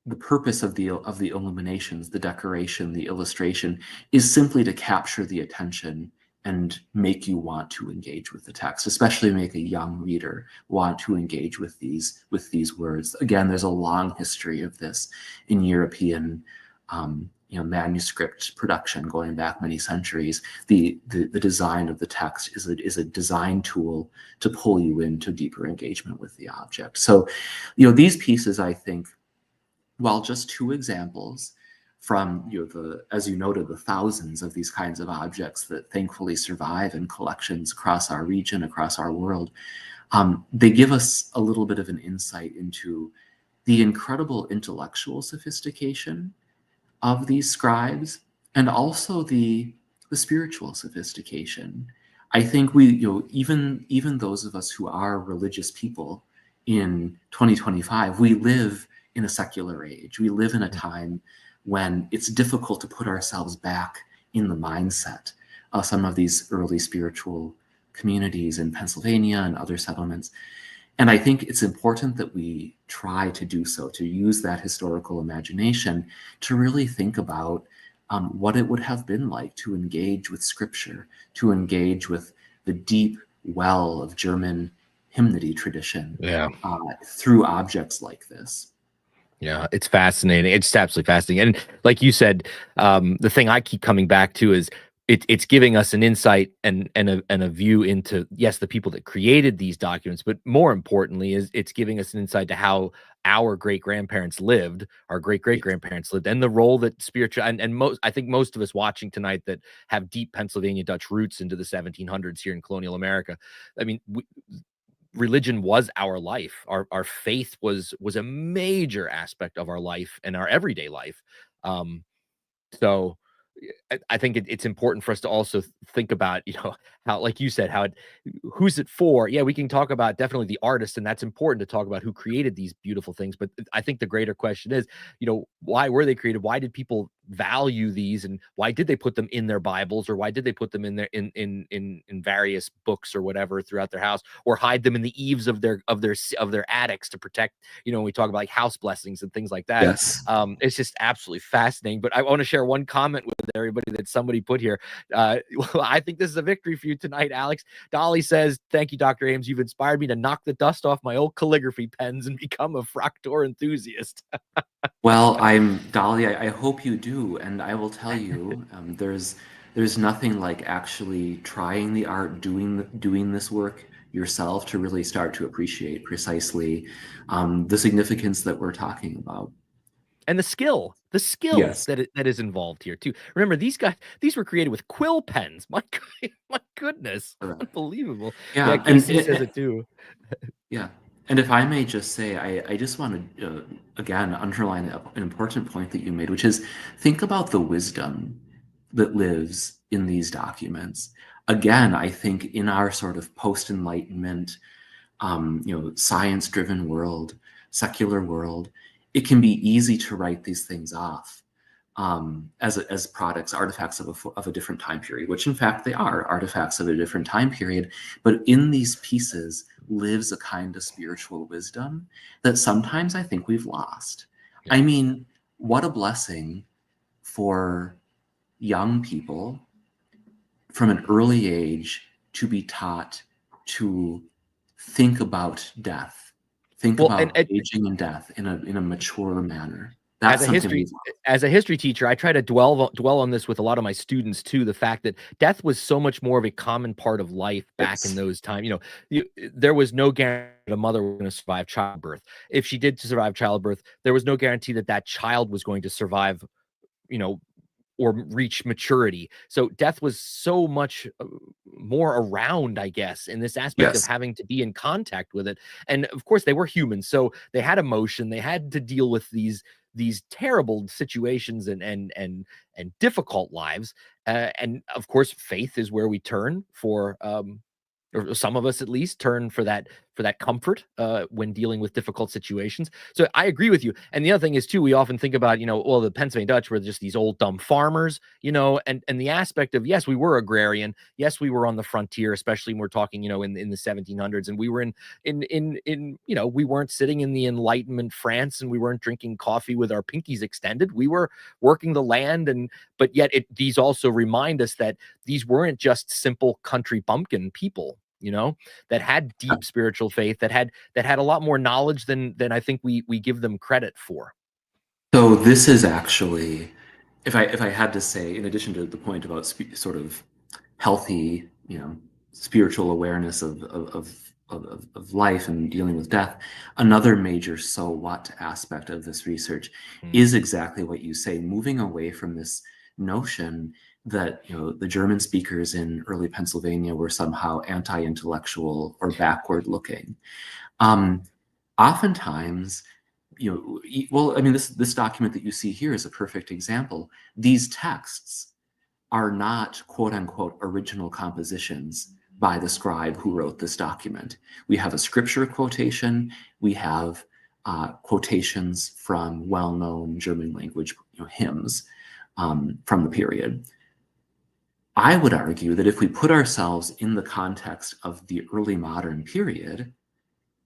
the purpose of the illuminations, the decoration, the illustration, is simply to capture the attention and make you want to engage with the text, especially make a young reader want to engage with these words. Again, there's a long history of this in European manuscript production going back many centuries, the design of the text is a design tool to pull you into deeper engagement with the object. So, these pieces, I think, while just two examples from as you noted, the thousands of these kinds of objects that thankfully survive in collections across our region, across our world, they give us a little bit of an insight into the incredible intellectual sophistication of these scribes, and also the spiritual sophistication. I think we, even those of us who are religious people in 2025, we live in a secular age. We live in a time when it's difficult to put ourselves back in the mindset of some of these early spiritual communities in Pennsylvania and other settlements. And I think it's important that we try to do so, to use that historical imagination to really think about what it would have been like to engage with scripture, to engage with the deep well of German hymnody tradition through objects like this.
Yeah, it's fascinating. It's absolutely fascinating. And like you said, the thing I keep coming back to is it's giving us an insight and a view into, yes, the people that created these documents, but more importantly is it's giving us an insight to how our great-grandparents lived, our great-great-grandparents lived, and the role that spiritual and I think most of us watching tonight that have deep Pennsylvania Dutch roots into the 1700s here in colonial America. I mean, religion was our life. Our faith was a major aspect of our life and our everyday life. So I think it's important for us to also think about, how, like you said, who's it for? Yeah, we can talk about definitely the artist, and that's important to talk about who created these beautiful things. But I think the greater question is, why were they created? Why did people value these, and why did they put them in their Bibles, or why did they put them in their in various books or whatever throughout their house, or hide them in the eaves of their attics to protect? When we talk about like house blessings and things like that.
Yes.
It's just absolutely fascinating. But I want to share one comment with everybody that somebody put here. Well, I think this is a victory for you tonight, Alex. Dolly says, "Thank you, Dr. Ames. You've inspired me to knock the dust off my old calligraphy pens and become a Fraktur enthusiast."
Well, Dolly, I hope you do, and I will tell you, there's nothing like actually trying the art, doing this work yourself to really start to appreciate precisely the significance that we're talking about.
And the skill
Yes.
that is involved here too. Remember, these were created with quill pens. My goodness, unbelievable.
Yeah,
Casey says it too.
Yeah, and if I may just say, I just want to again underline an important point that you made, which is think about the wisdom that lives in these documents. Again, I think in our sort of post-Enlightenment, science-driven world, secular world, it can be easy to write these things off as products, artifacts of a different time period, which in fact they are artifacts of a different time period. But in these pieces lives a kind of spiritual wisdom that sometimes I think we've lost. Yeah. I mean, what a blessing for young people from an early age to be taught to think about death, about aging and death in a mature manner. That's
as a history teacher, I try to dwell on this with a lot of my students too. The fact that death was so much more of a common part of life back in those times. There was no guarantee that a mother was going to survive childbirth. If she did survive childbirth, there was no guarantee that that child was going to survive, or reach maturity. So death was so much more around, I guess, in this aspect of having to be in contact with it. And of course, they were humans, so they had emotion. They had to deal with these terrible situations and difficult lives. And of course, faith is where we turn for, or some of us at least turn for that comfort when dealing with difficult situations. So I agree with you. And the other thing is too, we often think about, the Pennsylvania Dutch were just these old dumb farmers, and the aspect of, yes, we were agrarian. Yes, we were on the frontier, especially when we're talking, in the 1700s, and we were we weren't sitting in the Enlightenment France, and we weren't drinking coffee with our pinkies extended. We were working the land, but yet these also remind us that these weren't just simple country bumpkin people, that had deep spiritual faith, that had a lot more knowledge than I think we give them credit for.
So this is actually if I had to say, in addition to the point about sort of healthy, spiritual awareness of life and dealing with death, another major so what aspect of this research is exactly what you say, moving away from this notion that the German speakers in early Pennsylvania were somehow anti-intellectual or backward looking. Oftentimes, well, I mean, this document that you see here is a perfect example. These texts are not quote unquote original compositions by the scribe who wrote this document. We have a scripture quotation, we have quotations from well-known German language hymns from the period. I would argue that if we put ourselves in the context of the early modern period,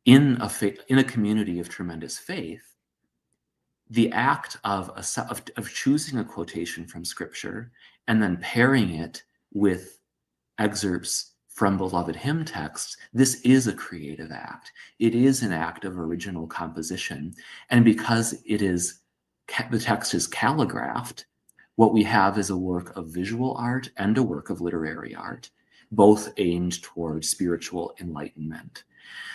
in a community of tremendous faith, the act of choosing a quotation from scripture and then pairing it with excerpts from beloved hymn texts, this is a creative act. It is an act of original composition. And because the text is calligraphed, what we have is a work of visual art and a work of literary art, both aimed towards spiritual enlightenment.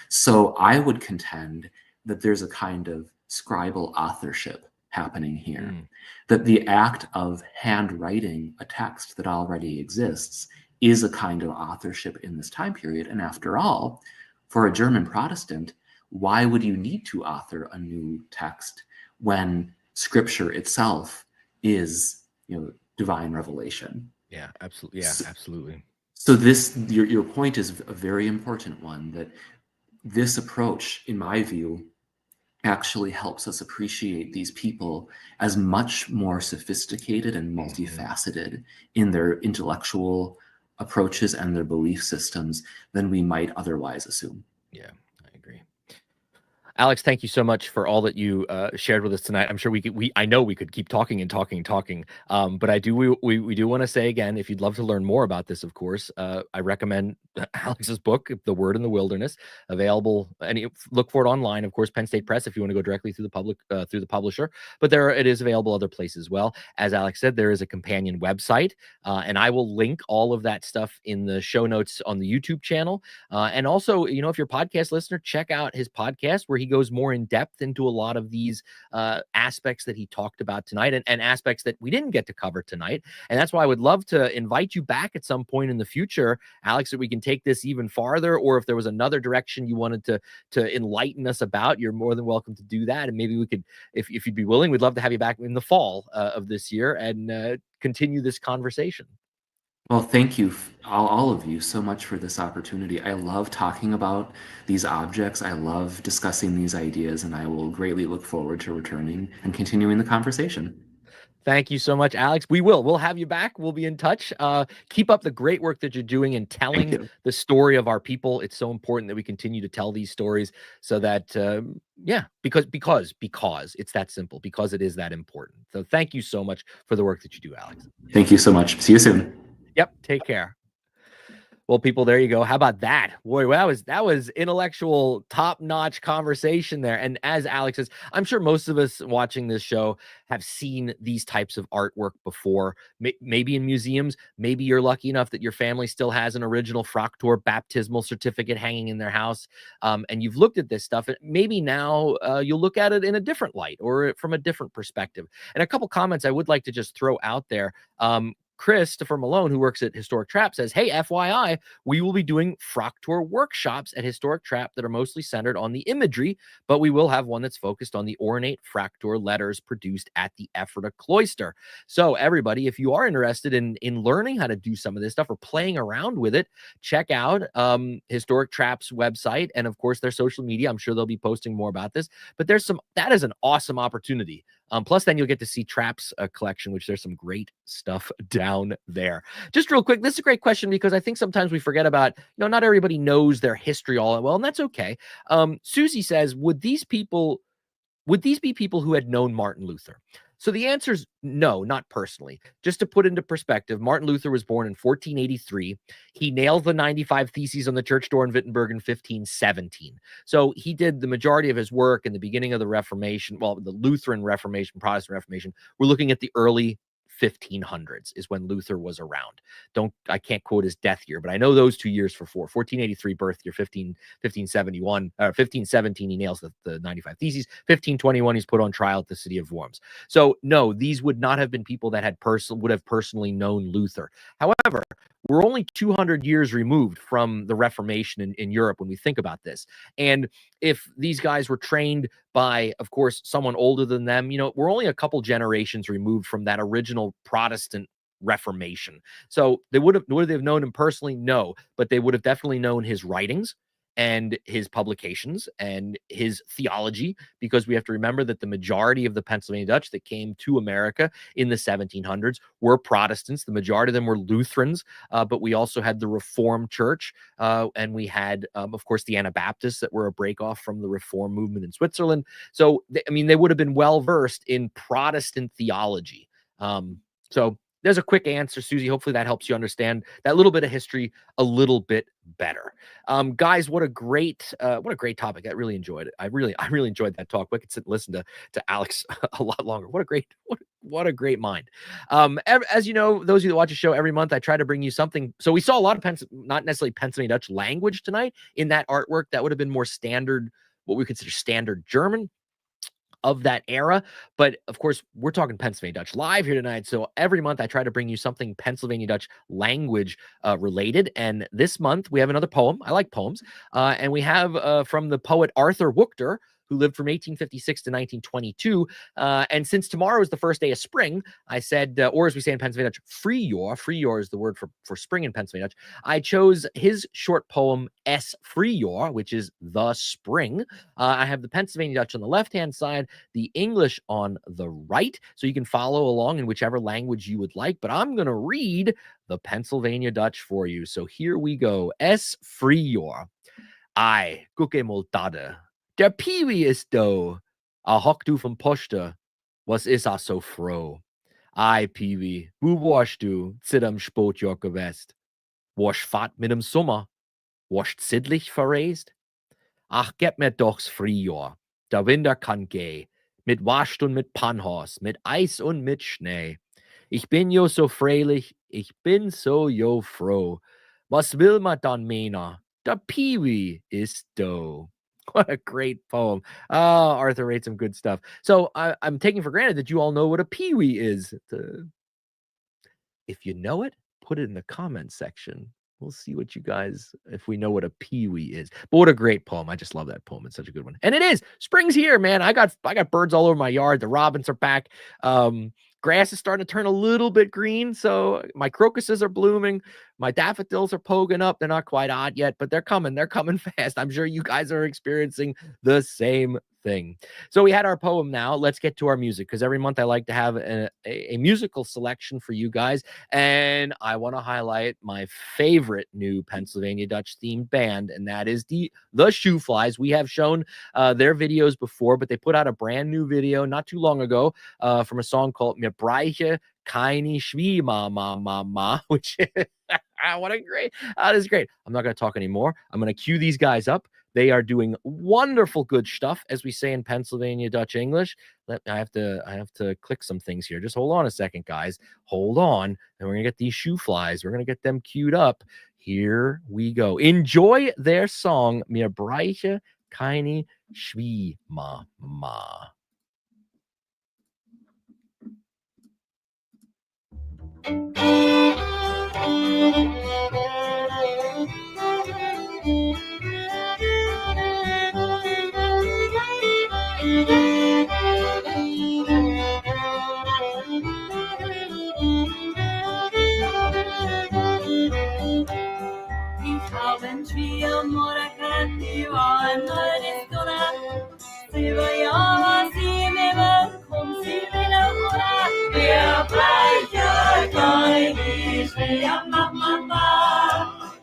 So I would contend that there's a kind of scribal authorship happening here, that the act of handwriting a text that already exists is a kind of authorship in this time period. And after all, for a German Protestant, why would you need to author a new text when scripture itself is, divine revelation?
Yeah, absolutely. Yeah, absolutely.
So your point is a very important one, that this approach, in my view, actually helps us appreciate these people as much more sophisticated and multifaceted in their intellectual approaches and their belief systems than we might otherwise assume.
Yeah, I agree. Alex, thank you so much for all that you shared with us tonight. I'm sure I know we could keep talking and talking, but we do want to say again, if you'd love to learn more about this, of course, I recommend Alex's book, The Word in the Wilderness, available. And look for it online, of course, Penn State Press, if you want to go directly through the publisher. But it is available other places as well. As Alex said, there is a companion website, and I will link all of that stuff in the show notes on the YouTube channel. And also, if you're a podcast listener, check out his podcast where he goes more in depth into a lot of these aspects that he talked about tonight, and aspects that we didn't get to cover tonight. And that's why I would love to invite you back at some point in the future, Alex, that we can take this even farther, or if there was another direction you wanted to enlighten us about, you're more than welcome to do that. And maybe we could, if you'd be willing, we'd love to have you back in the fall of this year and continue this conversation.
Well, thank you, all of you, so much for this opportunity. I love talking about these objects. I love discussing these ideas, and I will greatly look forward to returning and continuing the conversation.
Thank you so much, Alex. We'll have you back. We'll be in touch. Keep up the great work that you're doing in telling the story of our people. It's so important that we continue to tell these stories, so that, because it's that simple, because it is that important. So thank you so much for the work that you do, Alex.
Thank you so much. See you soon.
Yep. Take care. Well, people, there you go. How about that? Boy, that was intellectual, top-notch conversation there. And as Alex says, I'm sure most of us watching this show have seen these types of artwork before, maybe in museums. Maybe you're lucky enough that your family still has an original Friehyaahr baptismal certificate hanging in their house, and you've looked at this stuff. Maybe now you'll look at it in a different light, or from a different perspective. And a couple comments I would like to just throw out there. Christopher Malone, who works at Historic Trap, says, hey, FYI, we will be doing Friehyaahr workshops at Historic Trap that are mostly centered on the imagery, but we will have one that's focused on the ornate Friehyaahr letters produced at the Ephrata Cloister. So everybody, if you are interested in learning how to do some of this stuff or playing around with it, check out Historic Trap's website and, of course, their social media. I'm sure they'll be posting more about this, but that is an awesome opportunity. Plus, then you'll get to see Trap's collection, which there's some great stuff down there. Just real quick, this is a great question because I think sometimes we forget about, not everybody knows their history all that well, and that's okay. Susie says, would these be people who had known Martin Luther? So the answer is no, not personally. Just to put into perspective, Martin Luther was born in 1483. He nailed the 95 Theses on the church door in Wittenberg in 1517. So he did the majority of his work in the beginning of the Reformation, well, the Lutheran Reformation, Protestant Reformation. We're looking at the early 1500s is when Luther was around. I can't quote his death year, but I know those 2 years for 1483 birth year, 1571, 1517, he nails the 95 Theses. 1521, he's put on trial at the city of Worms. So no, these would not have been people that would have personally known Luther. However, we're only 200 years removed from the Reformation in Europe when we think about this. And if these guys were trained by, of course, someone older than them, we're only a couple generations removed from that original Protestant Reformation. So would they have known him personally? No, but they would have definitely known his writings and his publications and his theology, because we have to remember that the majority of the Pennsylvania Dutch that came to America in the 1700s were Protestants. The majority of them were Lutherans, but we also had the Reformed Church, and we had, of course, the Anabaptists that were a breakoff from the Reform movement in Switzerland. So, they would have been well-versed in Protestant theology. So there's a quick answer, Susie. Hopefully that helps you understand that little bit of history a little bit better. Guys, what a great topic. I really enjoyed it. I really enjoyed that talk. I could sit and listen to Alex a lot longer. What a great mind. As you know, those of you that watch the show every month, I try to bring you something. So we saw a lot of not necessarily Pennsylvania Dutch language tonight in that artwork. That would have been more standard, what we consider standard German of that era. But of course, we're talking Pennsylvania Dutch live here tonight. So every month I try to bring you something Pennsylvania Dutch language related. And this month we have another poem. I like poems. And we have from the poet Arthur Wuchter, who lived from 1856 to 1922. And since tomorrow is the first day of spring, I said, or as we say in Pennsylvania Dutch, Friehyaahr. Friehyaahr is the word for spring in Pennsylvania Dutch. I chose his short poem, Es Friehyaahr, which is the spring. I have the Pennsylvania Dutch on the left-hand side, the English on the right. So you can follow along in whichever language you would like. But I'm going to read the Pennsylvania Dutch for you. So here we go. Es Friehyaahr. I gucke mal dade. Der Piety is do, hock du vom Poste, was is so froh. Ei, Piety, wo warst du, zit Spotjocke West? Warst fat mit dem Sommer, warst sittlich verreist? Ach, geb mir doch's Friehyaahr, der Winter kann gehen, mit Wascht und mit Pannhaus, mit Eis und mit Schnee. Ich bin jo so freilich, ich bin so jo froh. Was will man dann meena? Der Piety is do. What a great poem. Oh, Arthur wrote some good stuff. So I'm taking for granted that you all know what a peewee is. If you know it, put it in the comments section. We'll see what you guys, if we know what a peewee is. But what a great poem. I just love that poem. It's such a good one. And it is. Spring's here, man. I got birds all over my yard. The robins are back. Grass is starting to turn a little bit green. So my crocuses are blooming. My daffodils are poking up. They're not quite odd yet, but they're coming. They're coming fast. I'm sure you guys are experiencing the same thing. So we had our poem now. Let's get to our music, because every month I like to have a musical selection for you guys. And I want to highlight my favorite new Pennsylvania Dutch themed band, and that is the Shooflies. We have shown their videos before, but they put out a brand new video not too long ago from a song called breiche, keini, Schwie-a-ma-ma-ma, which what a great, that is great. I'm not going to talk anymore. I'm going to cue these guys up. They are doing wonderful good stuff, as we say in Pennsylvania Dutch English. I have to click some things here. Just hold on a second, guys. Hold on. And we're going to get these Shooflies. We're going to get them queued up. Here we go. Enjoy their song, Mir breiche, keini, Schwie-a-ma-ma-ma.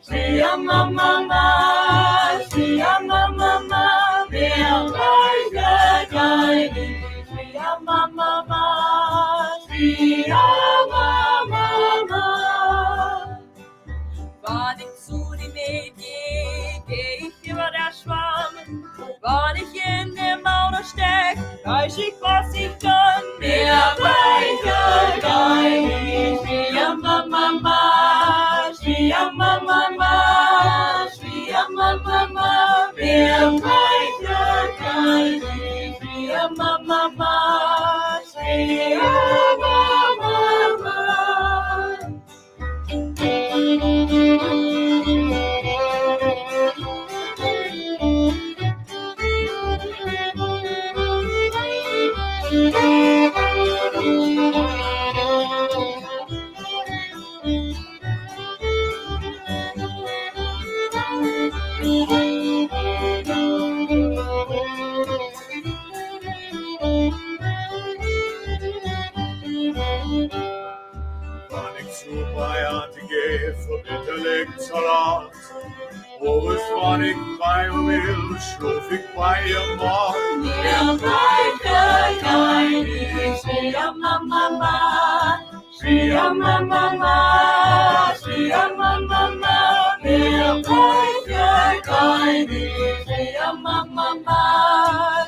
Schwie-a-ma-ma-ma, Schwie-a-ma-ma-ma, mir breiche, keini, Schwie-a-ma-ma-ma, Schwie-a-ma-ma-ma. Wann ich zu dem Weg geh ich über der Schwamm. Wann ich in dem Auto steck, weiß ich, was ich kann. Mir breiche, keini,
salat. Alles wat ik bij me wil, schoof ik bij je man.
Mir breiche, keini, Schwie-a-ma-ma-ma, Schwie-a-ma-ma-ma, Schwie-a-ma-ma-ma. Mir breiche, keini, Schwie-a-ma-ma-ma,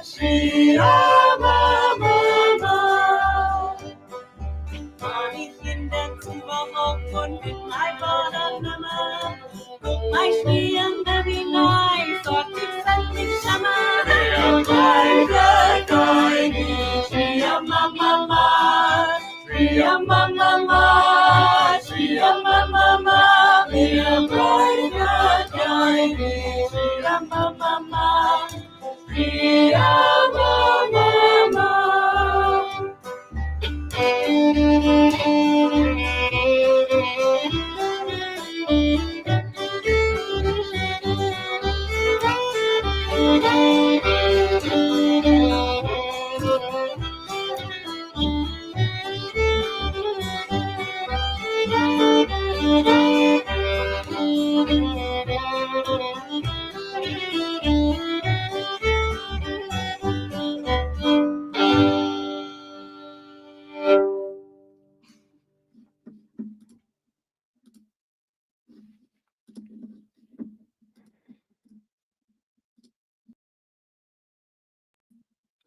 Schwie-a-ma-ma-ma. War ich in der Zimmerhof und mit mein Bananama, guck mein Schwiehende wie neu, sagt ich sendlich Schammer. Mir breiche, keini, Schwie-a-ma-ma-ma, Schwie-a-ma-ma-ma, Schwie-a-ma-ma-ma. Mir breiche, keini, Schwie-a-ma-ma-ma, Schwie-a-ma-ma-ma.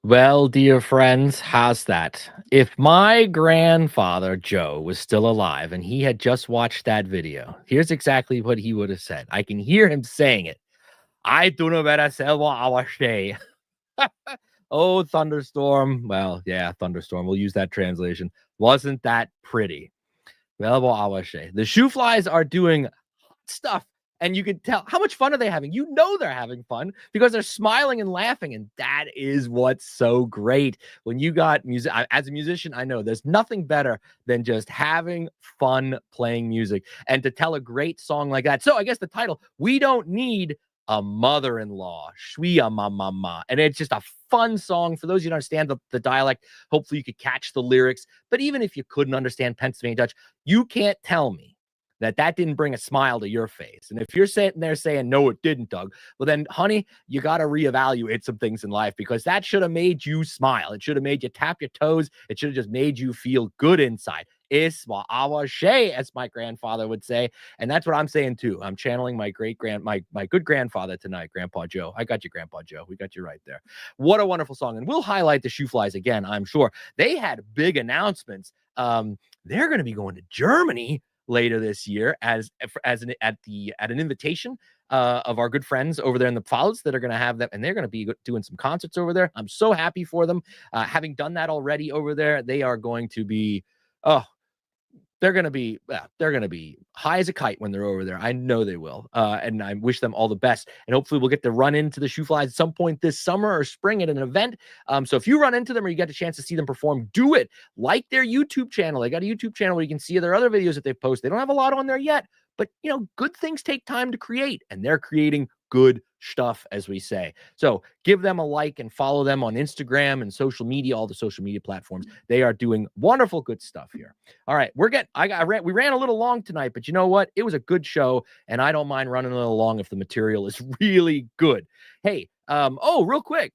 Well, dear friends, how's that? If my grandfather, Joe, was still alive and he had just watched that video, here's exactly what he would have said. I can hear him saying it. I do know better selber our day. Oh, thunderstorm. Well, yeah, thunderstorm. We'll use that translation. Wasn't that pretty? Well, our day. The Shooflies are doing stuff. And you can tell how much fun are they having. You know they're having fun because they're smiling and laughing. And that is what's so great. When you got music, as a musician, I know there's nothing better than just having fun playing music and to tell a great song like that. So I guess the title, We Don't Need a Mother-in-Law, Schwie-a-ma-ma-ma. And it's just a fun song. For those of you who understand the dialect, hopefully you could catch the lyrics. But even if you couldn't understand Pennsylvania Dutch, you can't tell me that didn't bring a smile to your face. And if you're sitting there saying, no, it didn't, Doug, well then, honey, you got to reevaluate some things in life because that should have made you smile. It should have made you tap your toes. It should have just made you feel good inside. Schwie-a-ma-ma-ma, as my grandfather would say. And that's what I'm saying too. I'm channeling my my good grandfather tonight, Grandpa Joe. I got you, Grandpa Joe. We got you right there. What a wonderful song. And we'll highlight the Shooflies again, I'm sure. They had big announcements. They're going to be going to Germany later this year at an invitation of our good friends over there in the Pfalz that are going to have them, and they're going to be doing some concerts over there. I'm so happy for them. Having done that already over there, they are going to be they're going to be high as a kite when they're over there. I know they will. And I wish them all the best. And hopefully we'll get to run into the Shooflies at some point this summer or spring at an event. So if you run into them or you get a chance to see them perform, do it. Like their YouTube channel. They got a YouTube channel where you can see their other videos that they post. They don't have a lot on there yet, but good things take time to create, and they're creating good stuff, as we say. So give them a like and follow them on Instagram and social media, all the social media platforms. They are doing wonderful, good stuff here. All right, we ran a little long tonight, but you know what? It was a good show, and I don't mind running a little long if the material is really good. Hey, real quick,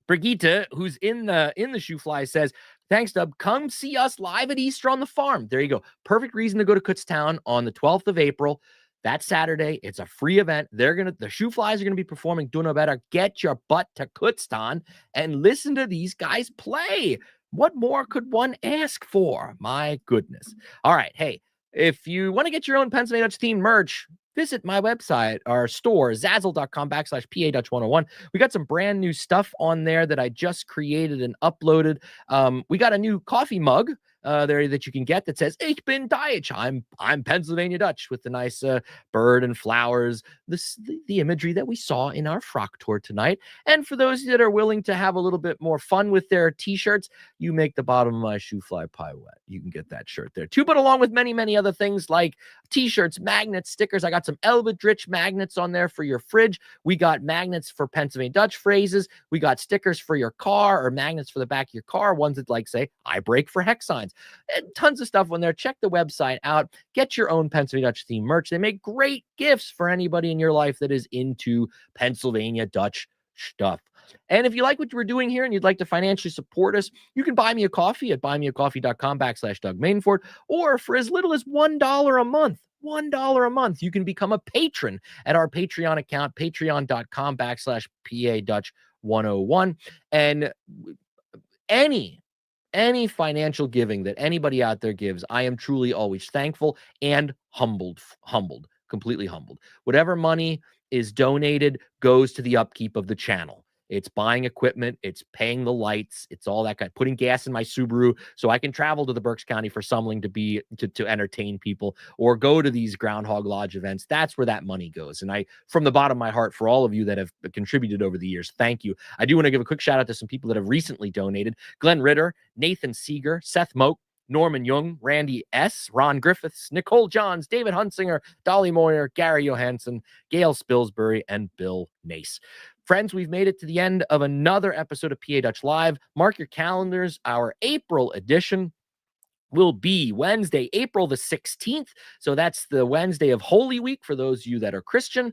Brigitte, who's in the Shoofly, says, thanks, Dub. Come see us live at Easter on the farm. There you go. Perfect reason to go to Kutztown on the 12th of April. That Saturday, it's a free event. The Shooflies are going to be performing Do No Better. Get your butt to Kutztown and listen to these guys play. What more could one ask for? My goodness. All right. Hey, if you want to get your own Pennsylvania Dutch themed merch, visit my website, our store, zazzle.com/PA-Dutch101. We got some brand new stuff on there that I just created and uploaded. We got a new coffee mug there that you can get that says Ich bin Deutsch. I'm Pennsylvania Dutch, with the nice bird and flowers, the imagery that we saw in our frock tour tonight. And for those that are willing to have a little bit more fun with their t-shirts, you make the bottom of my Shoofly pie wet. You can get that shirt there too, but along with many, many other things like t-shirts, magnets, stickers. I got some Eldridge magnets on there for your fridge. We got magnets for Pennsylvania Dutch phrases. We got stickers for your car, or magnets for the back of your car, ones that say I brake for hex signs. and tons of stuff on there. Check the website out. Get your own Pennsylvania Dutch theme merch. They make great gifts for anybody in your life that is into Pennsylvania Dutch stuff. And if you like what we're doing here and you'd like to financially support us, you can buy me a coffee at buymeacoffee.com/Doug Mainford, or for as little as $1 a month. $1 a month, you can become a patron at our Patreon account, patreon.com/PA Dutch 101. And any financial giving that anybody out there gives, I am truly always thankful and humbled, completely humbled. Whatever money is donated goes to the upkeep of the channel. It's buying equipment, it's paying the lights, it's all that kind, putting gas in my Subaru so I can travel to the Berks County for Sumling to entertain people, or go to these Groundhog Lodge events. That's where that money goes. And I, from the bottom of my heart, for all of you that have contributed over the years, thank you. I do want to give a quick shout out to some people that have recently donated: Glenn Ritter, Nathan Seeger, Seth Moak, Norman Young, Randy S., Ron Griffiths, Nicole Johns, David Hunsinger, Dolly Moyer, Gary Johansson, Gail Spilsbury, and Bill Nace. Friends, we've made it to the end of another episode of PA Dutch Live. Mark your calendars. Our April edition will be Wednesday, April the 16th. So that's the Wednesday of Holy Week for those of you that are Christian,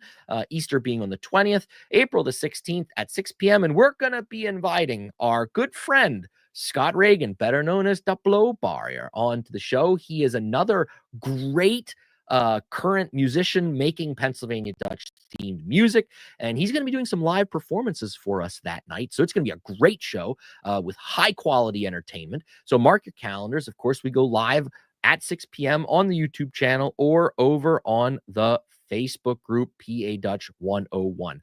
Easter being on the 20th, April the 16th at 6 p.m. And we're going to be inviting our good friend, Scott Reagan, better known as the Blow Barrier, onto the show. He is another great current musician making Pennsylvania Dutch themed music, and he's going to be doing some live performances for us that night. So it's going to be a great show with high quality entertainment. So mark your calendars. Of course, we go live at 6 p.m. on the YouTube channel or over on the Facebook group PA Dutch 101.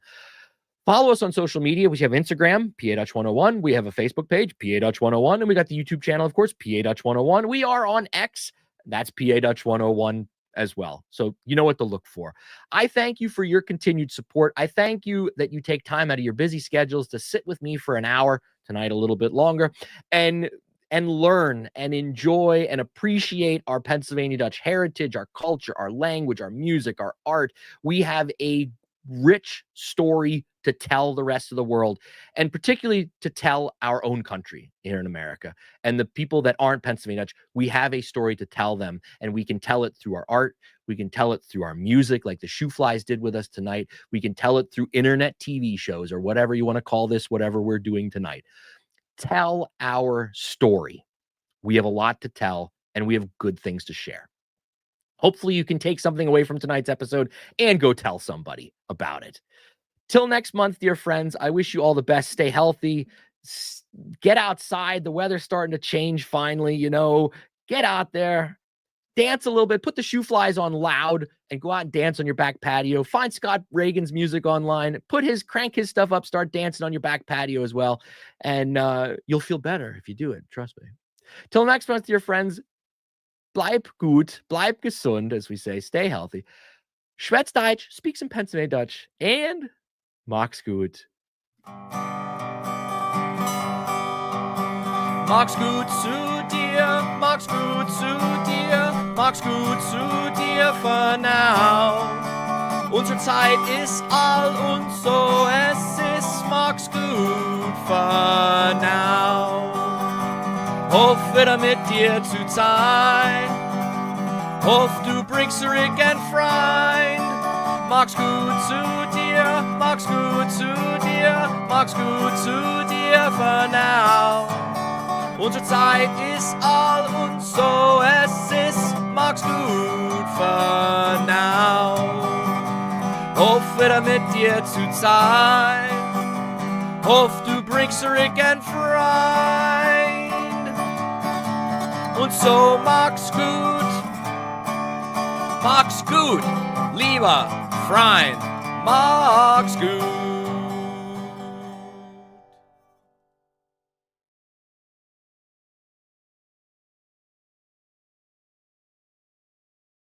Follow us on social media. We have Instagram, PA Dutch 101. We have a Facebook page, PA Dutch 101. And we got the YouTube channel, of course, PA Dutch 101. We are on X. That's PA Dutch 101 as well. So you know what to look for. I thank you for your continued support. I thank you that you take time out of your busy schedules to sit with me for an hour, tonight a little bit longer, and learn and enjoy and appreciate our Pennsylvania Dutch heritage, our culture, our language, our music, our art. We have a rich story to tell the rest of the world, and particularly to tell our own country here in America. And the people that aren't Pennsylvania Dutch, we have a story to tell them, and we can tell it through our art. We can tell it through our music, like the Shooflies did with us tonight. We can tell it through internet TV shows, or whatever you want to call this, whatever we're doing tonight. Tell our story. We have a lot to tell, and we have good things to share. Hopefully you can take something away from tonight's episode and go tell somebody about it. Till next month, dear friends, I wish you all the best. Stay healthy. Get outside. The weather's starting to change finally, Get out there. Dance a little bit. Put the Shooflies on loud and go out and dance on your back patio. Find Scott Reagan's music online. Crank his stuff up. Start dancing on your back patio as well. And you'll feel better if you do it. Trust me. Till next month, dear friends, bleib gut, bleib gesund, as we say. Stay healthy. Schwätz Deutsch, speak some Pennsylvania Dutch, and mach's gut.
Mach's gut zu dir, mach's gut zu dir, mach's gut zu dir für now. Unsere Zeit ist all und so es ist, mach's gut für now. Hoff wieder mit dir zu sein, hoff du bringst zurück ein Freund. Mach's gut zu dir, mach's gut zu dir, mach's gut zu dir für now. Unsere Zeit ist all und so es ist, mach's gut für now. Hoff wieder mit dir zu sein, hoff du bringst zurück ein Freund. Und so mach's gut, lieber Freund, mach's gut.